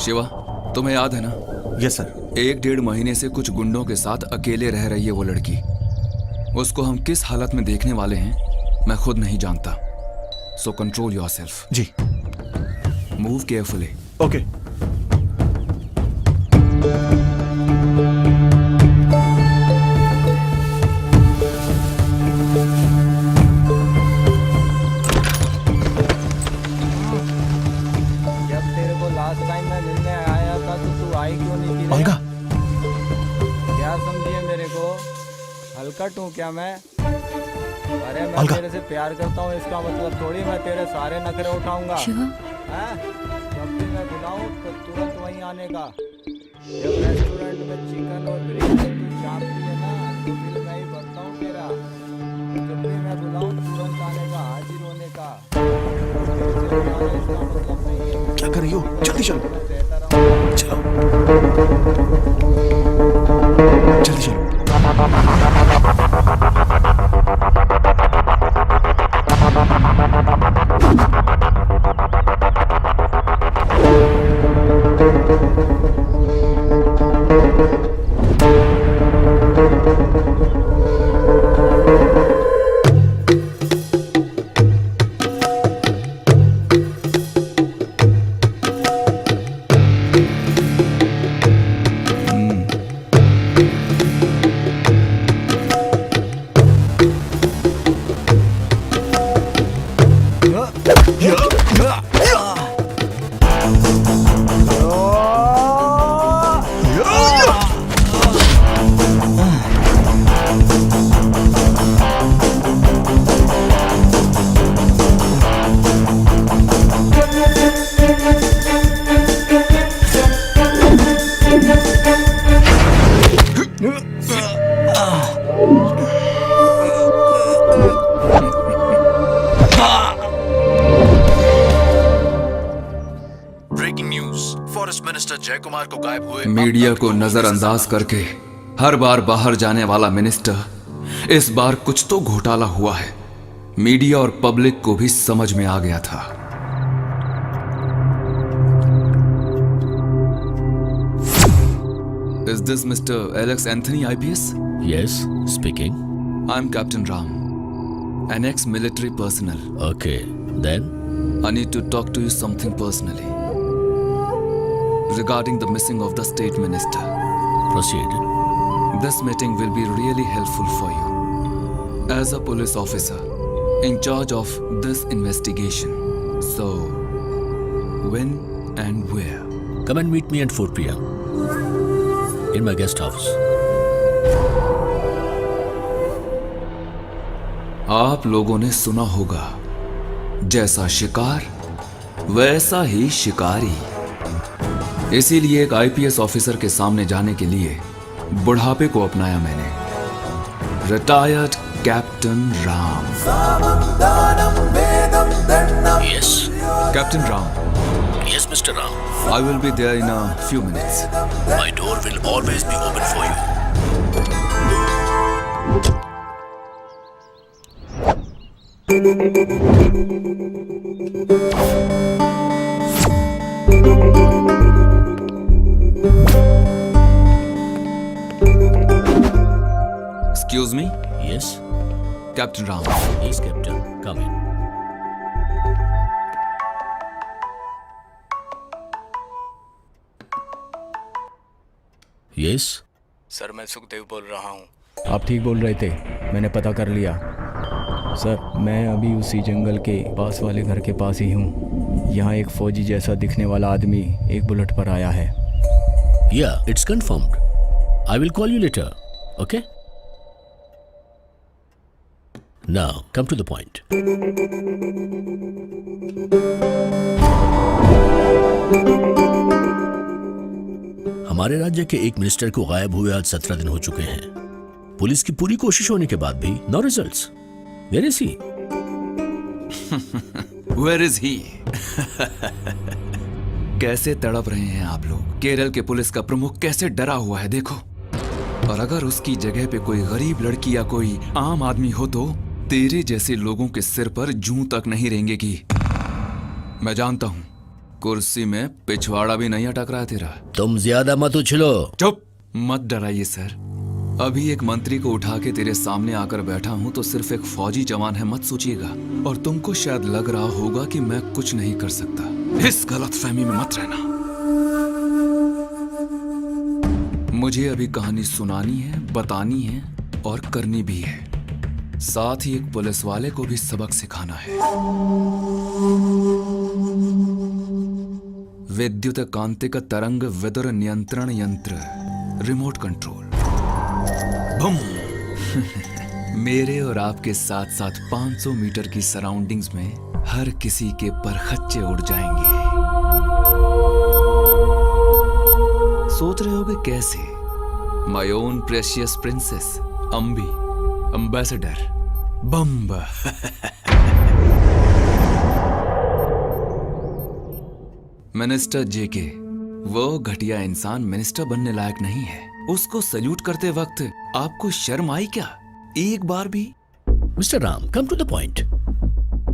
शिवा, तुम्हें याद है ना? Yes sir. 1-1.5 महीने से कुछ गुंडों के साथ अकेले रह रही है वो लड़की। उसको हम किस हालत में देखने वाले हैं मैं खुद नहीं जानता। So control yourself. जी। Move carefully. ओके। जब तेरे को लास्ट टाइम मैं मिलने आया था तो तू आई क्यों नहीं थी? ओल्गा। क्या समझिए मेरे को? हलकट हूँ क्या मैं? अरे मैं तेरे से प्यार करता हूँ इसका मतलब थोड़ी मैं तेरे सारे नखरे उठाऊंगा। जब भी मैं बुलाऊं तो तुरंत वहीं आने का। जब रेस्टोरेंट में चिकन और बिरयानी तू चाहती है ना तो फिर मैं ही बनता हूँ तेरा। जब भी मैं बुलाऊं तुरंत आने का, हाजिर होने का। इसका मतलब नहीं है। क्या कर रही हो? जल्दी चलो। चलो जल्दी चलो। जयकुमार को गायब हुए मीडिया को नजरअंदाज करके हर बार बाहर जाने वाला मिनिस्टर इस बार कुछ तो घोटाला हुआ है। मीडिया और पब्लिक को भी समझ में आ गया था। Is this Mr. Alex Anthony IPS? Yes, speaking. I'm Captain Ram, an ex-military personnel. Okay, then? I need to talk to you something personally. Regarding the missing of the state minister. Proceed. This meeting will be really helpful for you as a police officer in charge of this investigation. So, when and where? Come and meet me at 4 p.m. in my guest house. आप लोगों ने सुना होगा, जैसा शिकार वैसा ही शिकारी। इसीलिए एक आईपीएस ऑफिसर के सामने जाने के लिए बुढ़ापे को अपनाया मैंने। Retired captain Ram. Yes. Captain Ram. Yes, Mr. Ram. I will be there in a few minutes. My door will always be open for you. Excuse me? Yes. Captain Ram. Yes, Captain. Come in. Yes. Sir मैं सुखदेव बोल रहा हूँ। आप ठीक बोल रहे थे, मैंने पता कर लिया। सर मैं अभी उसी जंगल के पास वाले घर के पास ही हूँ। यहाँ एक फौजी जैसा दिखने वाला आदमी एक बुलेट पर आया है। Yeah, it's confirmed. I will call you later. Okay? Now, come to the point. हमारे राज्य के एक मिनिस्टर को गायब हुए आज 17 दिन हो चुके हैं। पुलिस की पूरी कोशिश होने के बाद भी no results. Where is he? Where is he? कैसे तड़प रहे हैं आप लोग। केरल के पुलिस का प्रमुख कैसे डरा हुआ है देखो। और अगर उसकी जगह पे कोई गरीब लड़की या कोई आम आदमी हो तो तेरे जैसे लोगों के सिर पर जूं तक नहीं रेंगेगी। मैं जानता हूं कुर्सी में पिछवाड़ा भी नहीं अटक रहा है तेरा। तुम ज्यादा मत उछलो। चुप मत डराइए सर। अभी एक मंत्री को उठा के तेरे सामने आकर बैठा हूं तो सिर्फ एक फौजी जवान है मत सोचिएगा। और तुमको शायद लग रहा होगा कि मैं कुछ नहीं कर सकता। इस गलतफहमी में मत रहना। मुझे अभी कहानी सुनानी है, बतानी है और करनी भी है। साथ ही एक पुलिस वाले को भी सबक सिखाना है। विद्युत कांतिक तरंग विदुर नियंत्रण यंत्र रिमोट कंट्रोल। बम। मेरे और आपके साथ साथ 500 मीटर की सराउंडिंग्स में हर किसी के परखच्चे उड़ जाएंगे। सोच रहे होगे कैसे? My own precious princess Ambi ambassador bomb. Minister JK, वो घटिया इंसान मिनिस्टर बनने लायक नहीं है। उसको सल्यूट करते वक्त आपको शर्म आई क्या एक बार भी? Mister Ram, come to the point.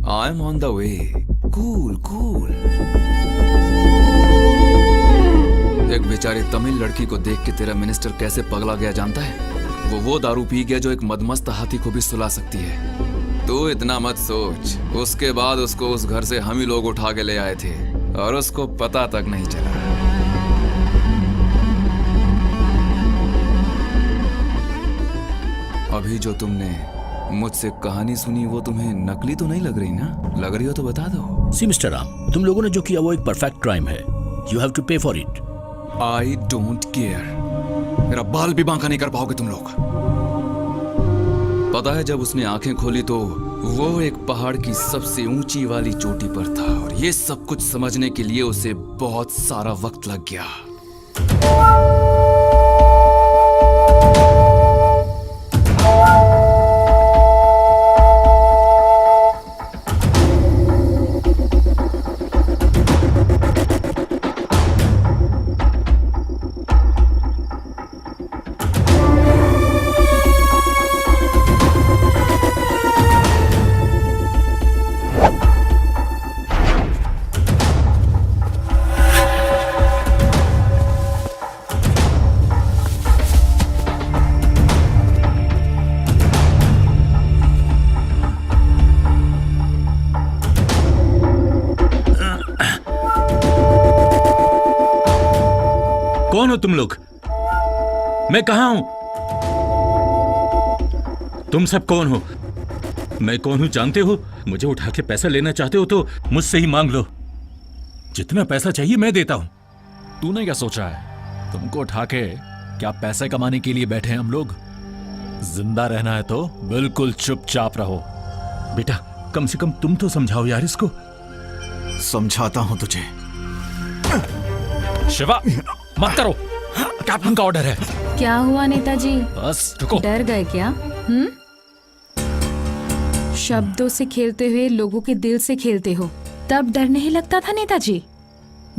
I am on the way. Cool cool. एक बेचारी तमिल लड़की को देख के तेरा मिनिस्टर कैसे पगला गया जानता है? वो दारू पी गया जो एक मदमस्त हाथी को भी सुला सकती है। तू इतना मत सोच। उसके बाद उसको उस घर से हम ही लोग उठा के ले आए थे और उसको पता तक नहीं चला। अभी जो तुमने मुझसे कहानी सुनी वो तुम्हें नकली तो नहीं लग रही ना? लग रही हो तो बता दो। सी मिस्टर राम, तुम लोगों ने जो किया वो एक परफेक्ट क्राइम है। यू हैव टू पे for it. I don't care. मेरा बाल भी बांका नहीं कर पाओगे तुम लोग। पता है जब उसने आंखें खोली तो वो एक पहाड़ की सबसे ऊंची वाली चोटी पर था और ये सब कुछ समझने के लिए उसे बहुत सारा वक्त लग गया। कौन हो तुम लोग? मैं कहां हूं? तुम सब कौन हो? मैं कौन हूं जानते हो? मुझे उठा के पैसा लेना चाहते हो तो मुझसे ही मांग लो। जितना पैसा चाहिए मैं देता हूं। तूने क्या सोचा है? तुमको उठा के क्या पैसे कमाने के लिए बैठे हैं हम लोग? जिंदा रहना है तो बिल्कुल चुपचाप रहो। बेटा कम से कम तुम तो समझाओ यार इसको। समझाता हूं तुझे। शिवा मत करो, कैप्टन का ऑर्डर है। क्या हुआ नेताजी? बस रुको। डर गए क्या? शब्दों से खेलते हुए लोगों के दिल से खेलते हो, तब डर नहीं लगता था Netaji?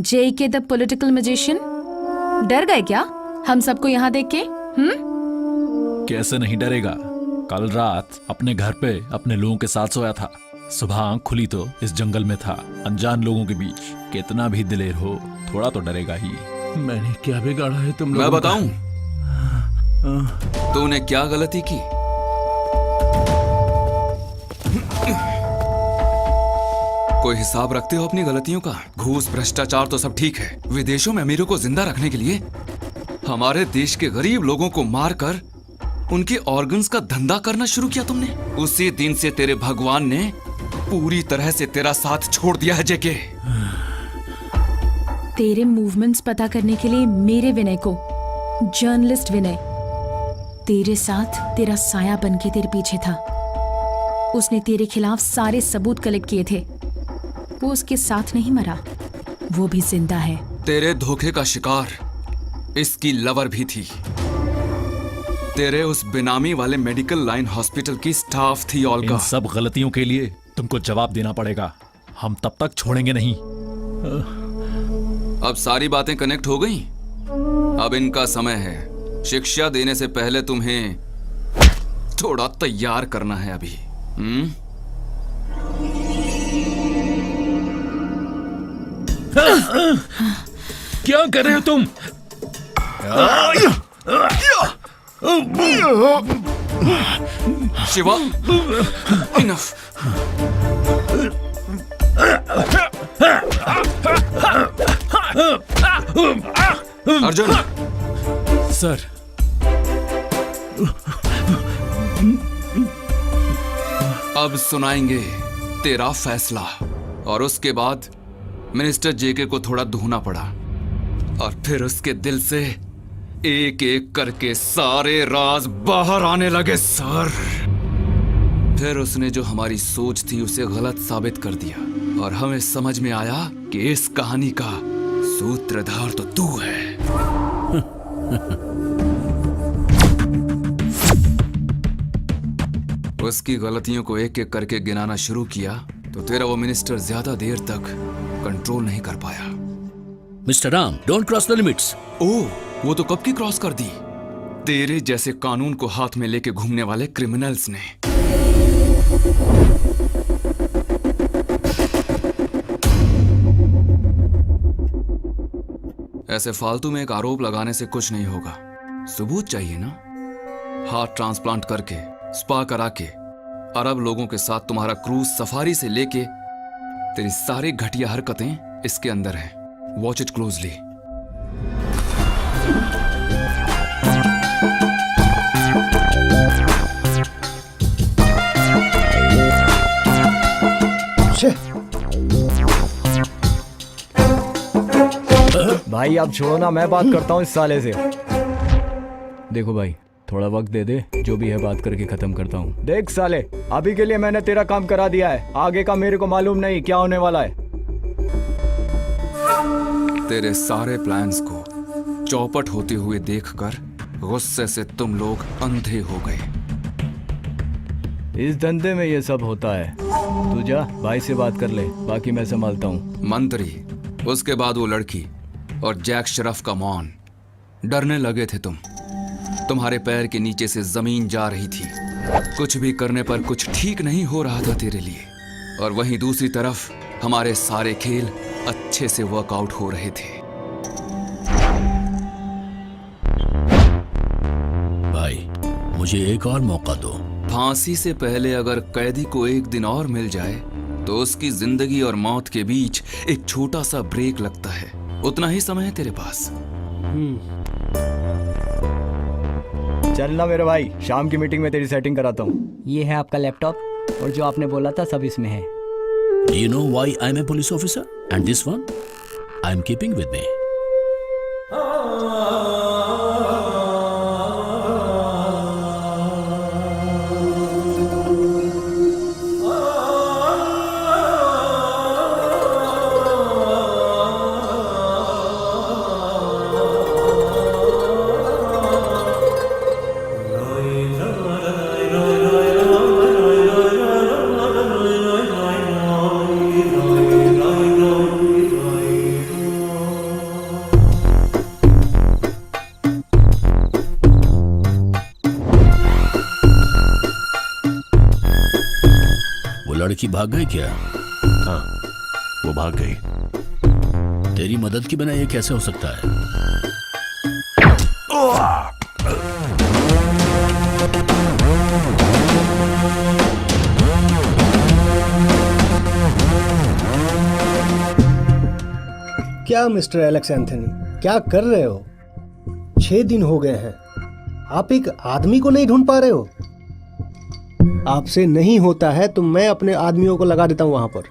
JK the political magician, डर गए क्या हम सबको यहाँ देख के? कैसे नहीं डरेगा? कल रात अपने घर पे अपने लोगों के साथ सोया था। सुबह आंख खुली तो इस जंगल में था, अनजान लोगों के बीच। कितना भी दिलेर हो, थोड़ा तो डरेगा ही। मैंने क्या बिगाड़ा है तुम मैं लोगों बताऊं तूने क्या गलती की? कोई हिसाब रखते हो अपनी गलतियों का? घूस भ्रष्टाचार तो सब ठीक है, विदेशों में अमीरों को जिंदा रखने के लिए हमारे देश के गरीब लोगों को मारकर उनके ऑर्गन्स का धंधा करना शुरू किया तुमने। उसी दिन से तेरे भगवान ने पूरी तरह से तेरा साथ छोड़ दिया है जेके। तेरे मूवमेंट्स पता करने के लिए मेरे विनय को, जर्नलिस्ट विनय, तेरे साथ तेरा साया बन के तेरे पीछे था। उसने तेरे खिलाफ सारे सबूत कलेक्ट किए थे। वो उसके साथ नहीं मरा, वो भी जिंदा है। तेरे धोखे का शिकार इसकी लवर भी थी। तेरे उस बेनामी वाले मेडिकल लाइन हॉस्पिटल की स्टाफ थी ओल्गा। इन सब गलतियों के लिए तुमको जवाब देना पड़ेगा। हम तब तक छोड़ेंगे नहीं। अब सारी बातें कनेक्ट हो गई। अब इनका समय है। शिक्षा देने से पहले तुम्हें थोड़ा तैयार करना है अभी। क्या कर रहे हो तुम? शिवा, इनफ। अर्जुन। सर। अब सुनाएंगे तेरा फैसला। और उसके बाद मिनिस्टर जेके को थोड़ा धोना पड़ा और फिर उसके दिल से एक एक करके सारे राज बाहर आने लगे सर। फिर उसने जो हमारी सोच थी उसे गलत साबित कर दिया और हमें समझ में आया कि इस कहानी का सूत्रधार तो तू है। उसकी गलतियों को एक एक करके गिनाना शुरू किया तो तेरा वो मिनिस्टर ज्यादा देर तक कंट्रोल नहीं कर पाया। Mister Ram, don't cross the limits. Oh, वो तो कब की क्रॉस कर दी? तेरे जैसे कानून को हाथ में लेके घूमने वाले क्रिमिनल्स ने। ऐसे फालतू में एक आरोप लगाने से कुछ नहीं होगा। सबूत चाहिए ना। हार्ट ट्रांसप्लांट करके, स्पा करा के, अरब लोगों के साथ तुम्हारा क्रूज सफारी से लेके तेरी सारी घटिया हरकतें इसके अंदर हैं। Watch it closely. भाई आप छोड़ो ना, मैं बात करता हूँ इस साले से। देखो भाई, थोड़ा वक्त दे दे, जो भी है बात करके खत्म करता हूँ। देख साले, अभी के लिए मैंने तेरा काम करा दिया है, आगे का मेरे को मालूम नहीं क्या होने वाला है। तेरे सारे प्लान्स को चौपट होते हुए देखकर गुस्से से तुम लोग अंधे हो गए। इस धंधे में ये सब होता है। तू जा भाई से बात कर ले, बाकी मैं संभालता हूँ। मंत्री, उसके बाद वो लड़की और जैक श्रॉफ का मौन। डरने लगे थे तुम। तुम्हारे पैर के नीचे से जमीन जा रही थी। कुछ भी करने पर कुछ ठीक नहीं हो रहा था तेरे लिए। और वहीं दूसरी तरफ हमारे सारे खेल अच्छे से वर्कआउट हो रहे थे। भाई, मुझे एक और मौका दो। फांसी से पहले अगर कैदी को एक दिन और मिल जाए तो उसकी जिंदगी और मौत के बीच एक छोटा सा ब्रेक लगता है। उतना ही समय है तेरे पास। चलना मेरे भाई, शाम की मीटिंग में तेरी सेटिंग कराता हूँ। ये है आपका लैपटॉप और जो आपने बोला था सब इसमें है। Do you know why I'm a police officer? And this one, I'm keeping with me. लड़की भाग गई क्या? हाँ, वो भाग गई। तेरी मदद के बिना ये कैसे हो सकता है? क्या मिस्टर एलेक्स एंथनी, क्या कर रहे हो? 6 दिन हो गए हैं, आप एक आदमी को नहीं ढूंढ पा रहे हो? आपसे नहीं होता है तो मैं अपने आदमियों को लगा देता हूं वहां पर।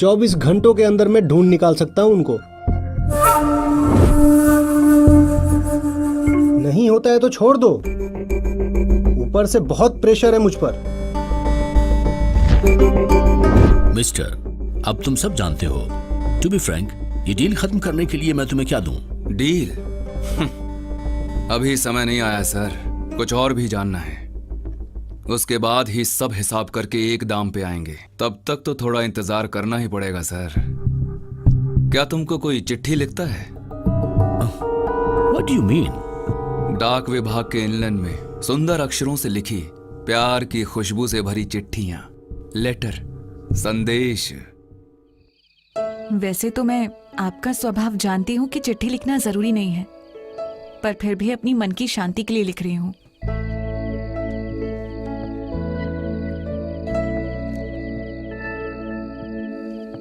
24 घंटों के अंदर मैं ढूंढ निकाल सकता हूं उनको। नहीं होता है तो छोड़ दो, ऊपर से बहुत प्रेशर है मुझ पर। मिस्टर, अब तुम सब जानते हो। टू बी फ्रैंक, ये डील खत्म करने के लिए मैं तुम्हें क्या दूं? डील? अभी समय नहीं आया सर, कुछ और भी जानना है। उसके बाद ही सब हिसाब करके एक दाम पे आएंगे। तब तक तो थोड़ा इंतजार करना ही पड़ेगा सर। क्या तुमको कोई चिट्ठी लिखता है? What do you mean? डाक विभाग के इनलैंड में सुंदर अक्षरों से लिखी प्यार की खुशबू से भरी चिट्ठियां, लेटर, संदेश। वैसे तो मैं आपका स्वभाव जानती हूँ कि चिट्ठी लिखना जरूरी नहीं है, पर फिर भी अपनी मन की शांति के लिए लिख रही हूँ।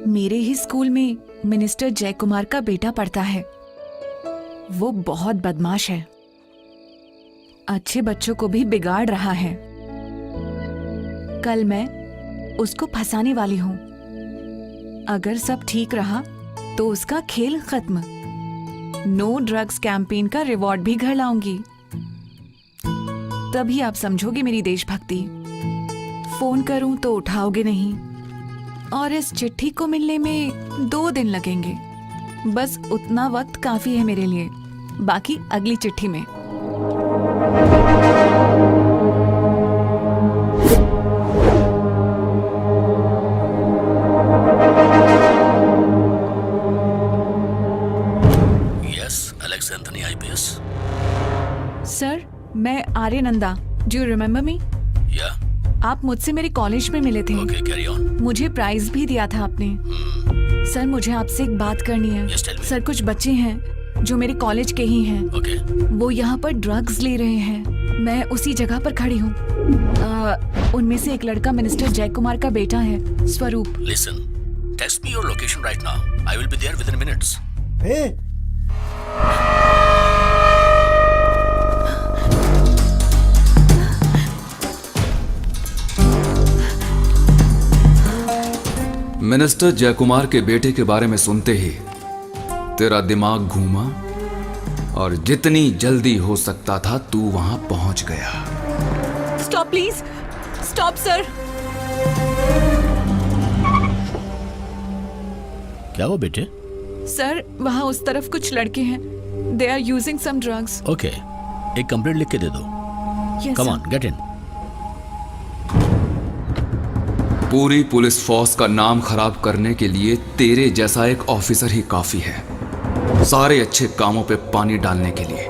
मेरे ही स्कूल में मिनिस्टर जयकुमार का बेटा पढ़ता है। वो बहुत बदमाश है, अच्छे बच्चों को भी बिगाड़ रहा है। कल मैं उसको फंसाने वाली हूँ। अगर सब ठीक रहा तो उसका खेल खत्म। नो ड्रग्स कैंपेन का रिवॉर्ड भी घर लाऊंगी। तभी आप समझोगे मेरी देशभक्ति। फोन करूं तो उठाओगे नहीं, और इस चिट्ठी को मिलने में 2 दिन लगेंगे। बस उतना वक्त काफी है मेरे लिए, बाकी अगली चिट्ठी में। Alex Anthony IPS. सर, मैं Arya Nanda. Do you remember me? Yeah. आप मुझसे मेरे कॉलेज में मिले थे। Okay, carry on. मुझे प्राइज भी दिया था आपने। सर, मुझे आपसे एक बात करनी है। सर, कुछ बच्चे हैं जो मेरे कॉलेज के ही हैं। वो यहाँ पर ड्रग्स ले रहे हैं। मैं उसी जगह पर खड़ी हूँ। उनमें से एक लड़का मिनिस्टर जयकुमार का बेटा है, Swaroop. Listen, text me your location right now. I will be there within minutes. Minister Jayakumar के बेटे के बारे में सुनते ही तेरा दिमाग घूमा और जितनी जल्दी हो सकता था तू वहां पहुंच गया। Stop please, stop sir. क्या वो बेटे? सर, वहाँ उस तरफ कुछ लड़के हैं। They are using some drugs. Okay, एक कंप्लेंट लिख के दे दो। Come on, get in. पूरी पुलिस फोर्स का नाम खराब करने के लिए तेरे जैसा एक ऑफिसर ही काफी है, सारे अच्छे कामों पे पानी डालने के लिए।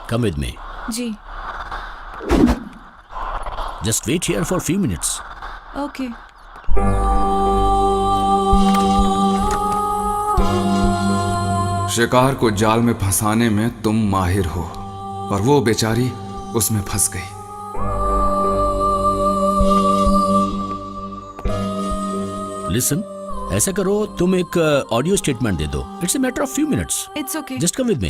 Come with me. जी। Just wait here for few minutes. Okay. शिकार को जाल में फंसाने में तुम माहिर हो, और वो बेचारी उसमें फंस गई। लिसन, ऐसा करो, तुम एक ऑडियो स्टेटमेंट दे दो। It's a matter of few minutes. It's okay. Just come with me.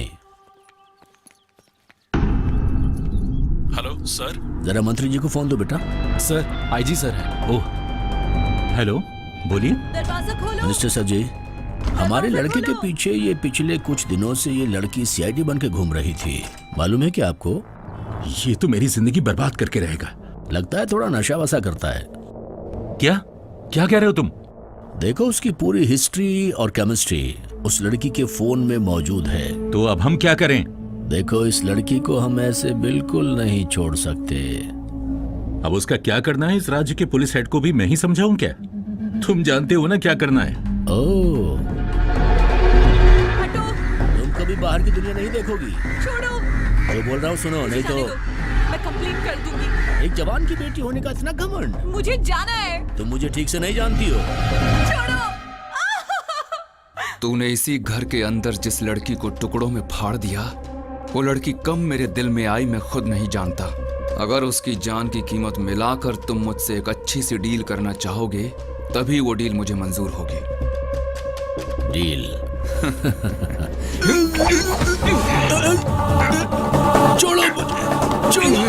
Hello sir. जरा मंत्री जी को फोन दो बेटा। सर, आईजी सर है। ओह, हेलो, बोलिए। दरवाजा खोलो। मिनिस्टर सर जी, हमारे लड़के के पीछे ये पिछले कुछ दिनों से ये लड़की सीआईडी बन के घूम रही थी। मालूम है क्या आपको? ये तो मेरी जिंदगी बर्बाद करके रहेगा। लगता है थोड़ा नशा वसा करता है। क्या क्या कह रहे हो तुम? देखो, उसकी पूरी हिस्ट्री और केमिस्ट्री उस लड़की के फोन में मौजूद है। तो अब हम क्या करें? देखो, इस लड़की को हम ऐसे बिल्कुल नहीं छोड़ सकते। अब उसका क्या करना है इस राज्य के पुलिस हेड को भी मैं ही समझाऊं क्या? तुम जानते हो ना क्या करना है। ओह, तुम कभी बाहर की दुनिया नहीं देखोगी। छोड़ो। जो बोल रहा हूँ सुनो, नहीं तो। मैं कंप्लेंट कर दूंगी। एक जवान की बेटी होने का इतना घमंड। मुझे जाना है। तुम मुझे ठीक से नहीं जानती हो। छोड़ो। तूने इसी घर के अंदर जिस लड़की को टुकड़ों में फाड़ दिया, वो लड़की कब मेरे दिल में आई मैं खुद नहीं जानता। अगर उसकी जान की कीमत मिलाकर तुम मुझसे एक अच्छी सी डील करना चाहोगे, तभी वो डील मुझे मंजूर होगी। डील? छोड़ो मुझे, छोड़ो।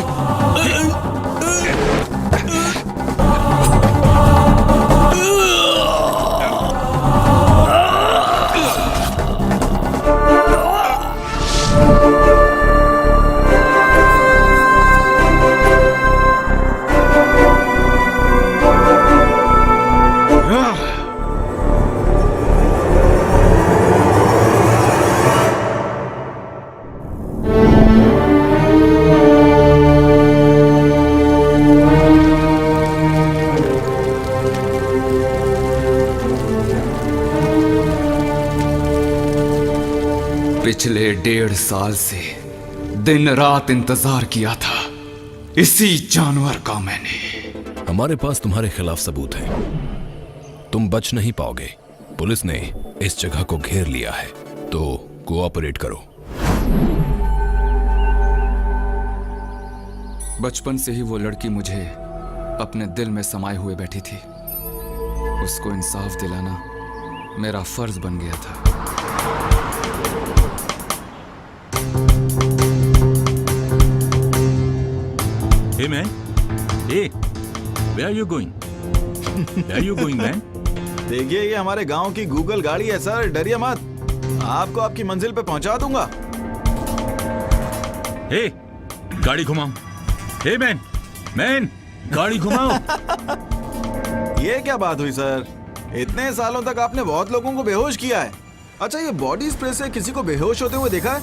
पिछले 1.5 साल से दिन रात इंतजार किया था इसी जानवर का मैंने। हमारे पास तुम्हारे खिलाफ सबूत है, तुम बच नहीं पाओगे। पुलिस ने इस जगह को घेर लिया है, तो कोऑपरेट करो। बचपन से ही वो लड़की मुझे अपने दिल में समाये हुए बैठी थी। उसको इंसाफ दिलाना मेरा फर्ज बन गया था। Hey man, hey, where are you going? Where are you going, man? देखिए ये हमारे गांव की गूगल गाड़ी है सर, डरिए मत। आपको आपकी मंजिल पे पहुंचा दूंगा। Hey, गाड़ी घुमाओ। Hey man, man, गाड़ी घुमाओ। ये क्या बात हुई सर? इतने सालों तक आपने बहुत लोगों को बेहोश किया है। अच्छा, ये बॉडी स्प्रे से किसी को बेहोश होते हुए देखा है?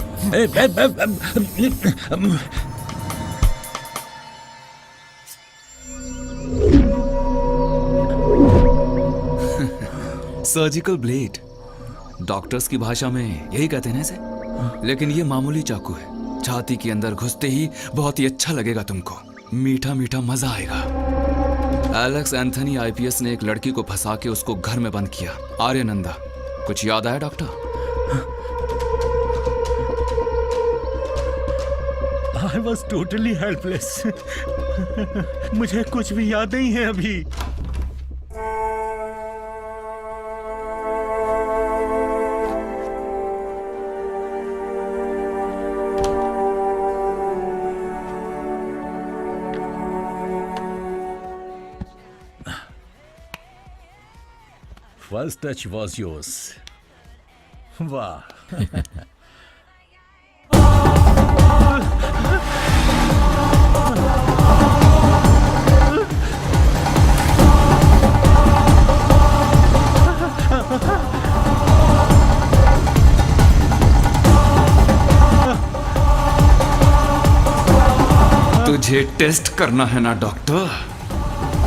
सर्जिकल ब्लेड, डॉक्टर्स की भाषा में यही कहते हैं ना इसे। लेकिन ये मामूली चाकू है, छाती के अंदर घुसते ही बहुत ही अच्छा लगेगा तुमको, मीठा मीठा मजा आएगा। एलेक्स एंथनी आईपीएस ने एक लड़की को फंसा के उसको घर में बंद किया, आर्यनंदा। कुछ याद आया doctor? I was totally helpless. मुझे कुछ भी याद नहीं है अभी। First touch was yours. वाह। तुझे टेस्ट करना है ना डॉक्टर,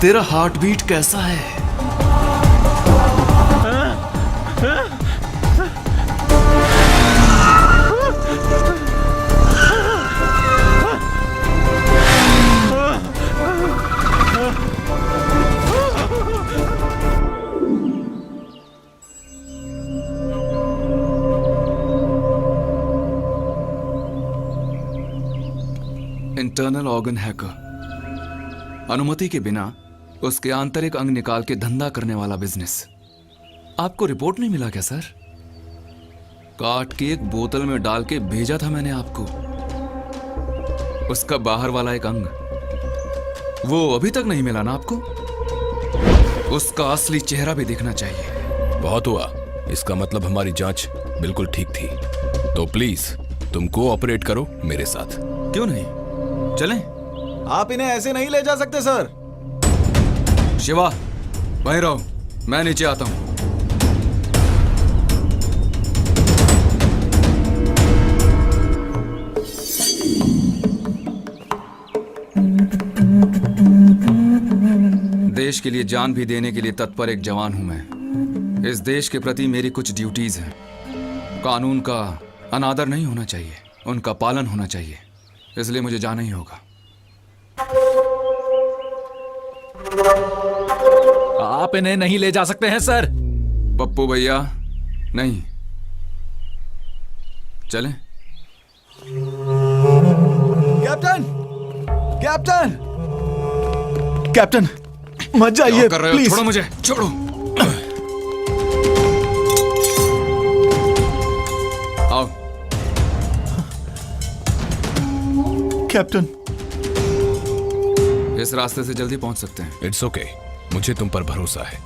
तेरा हार्ट बीट कैसा है? इंटरनल ऑर्गन हैकर, अनुमति के बिना उसके आंतरिक अंग निकाल के धंधा करने वाला बिजनेस। आपको रिपोर्ट नहीं मिला क्या सर? काट के एक बोतल में डाल के भेजा था मैंने आपको। उसका बाहर वाला एक अंग, वो अभी तक नहीं मिला ना आपको? उसका असली चेहरा भी देखना चाहिए। बहुत हुआ, इसका मतलब हमारी जांच बिल्कुल ठीक थी। तो प्लीज तुम कोऑपरेट करो मेरे साथ। क्यों नहीं, चलें? आप इन्हें ऐसे नहीं ले जा सकते सर। शिवा, वहीं रहो, मैं नीचे आता हूं। देश के लिए जान भी देने के लिए तत्पर एक जवान हूं मैं। इस देश के प्रति मेरी कुछ ड्यूटीज हैं। कानून का अनादर नहीं होना चाहिए, उनका पालन होना चाहिए, इसलिए मुझे जाना ही होगा। आप इन्हें नहीं ले जा सकते हैं सर। पप्पू भैया नहीं, चलें? कैप्टन, कैप्टन, कैप्टन, मत जाइए क्या कर रहे हो? प्लीज। छोड़ो मुझे, छोड़ो। आओ। कैप्टन, इस रास्ते से जल्दी पहुंच सकते हैं। इट्स ओके, मुझे तुम पर भरोसा है।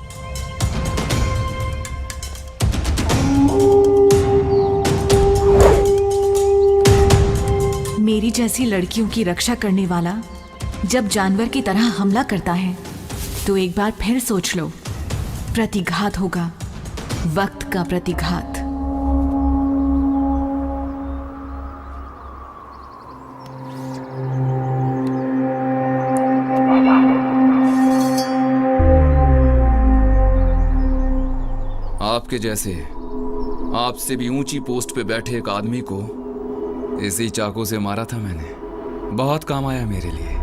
मेरी जैसी लड़कियों की रक्षा करने वाला जब जानवर की तरह हमला करता है तो एक बार फिर सोच लो, प्रतिघात होगा, वक्त का प्रतिघात। आपके जैसे आपसे भी ऊंची पोस्ट पे बैठे एक आदमी को इसी चाकू से मारा था मैंने। बहुत काम आया मेरे लिए।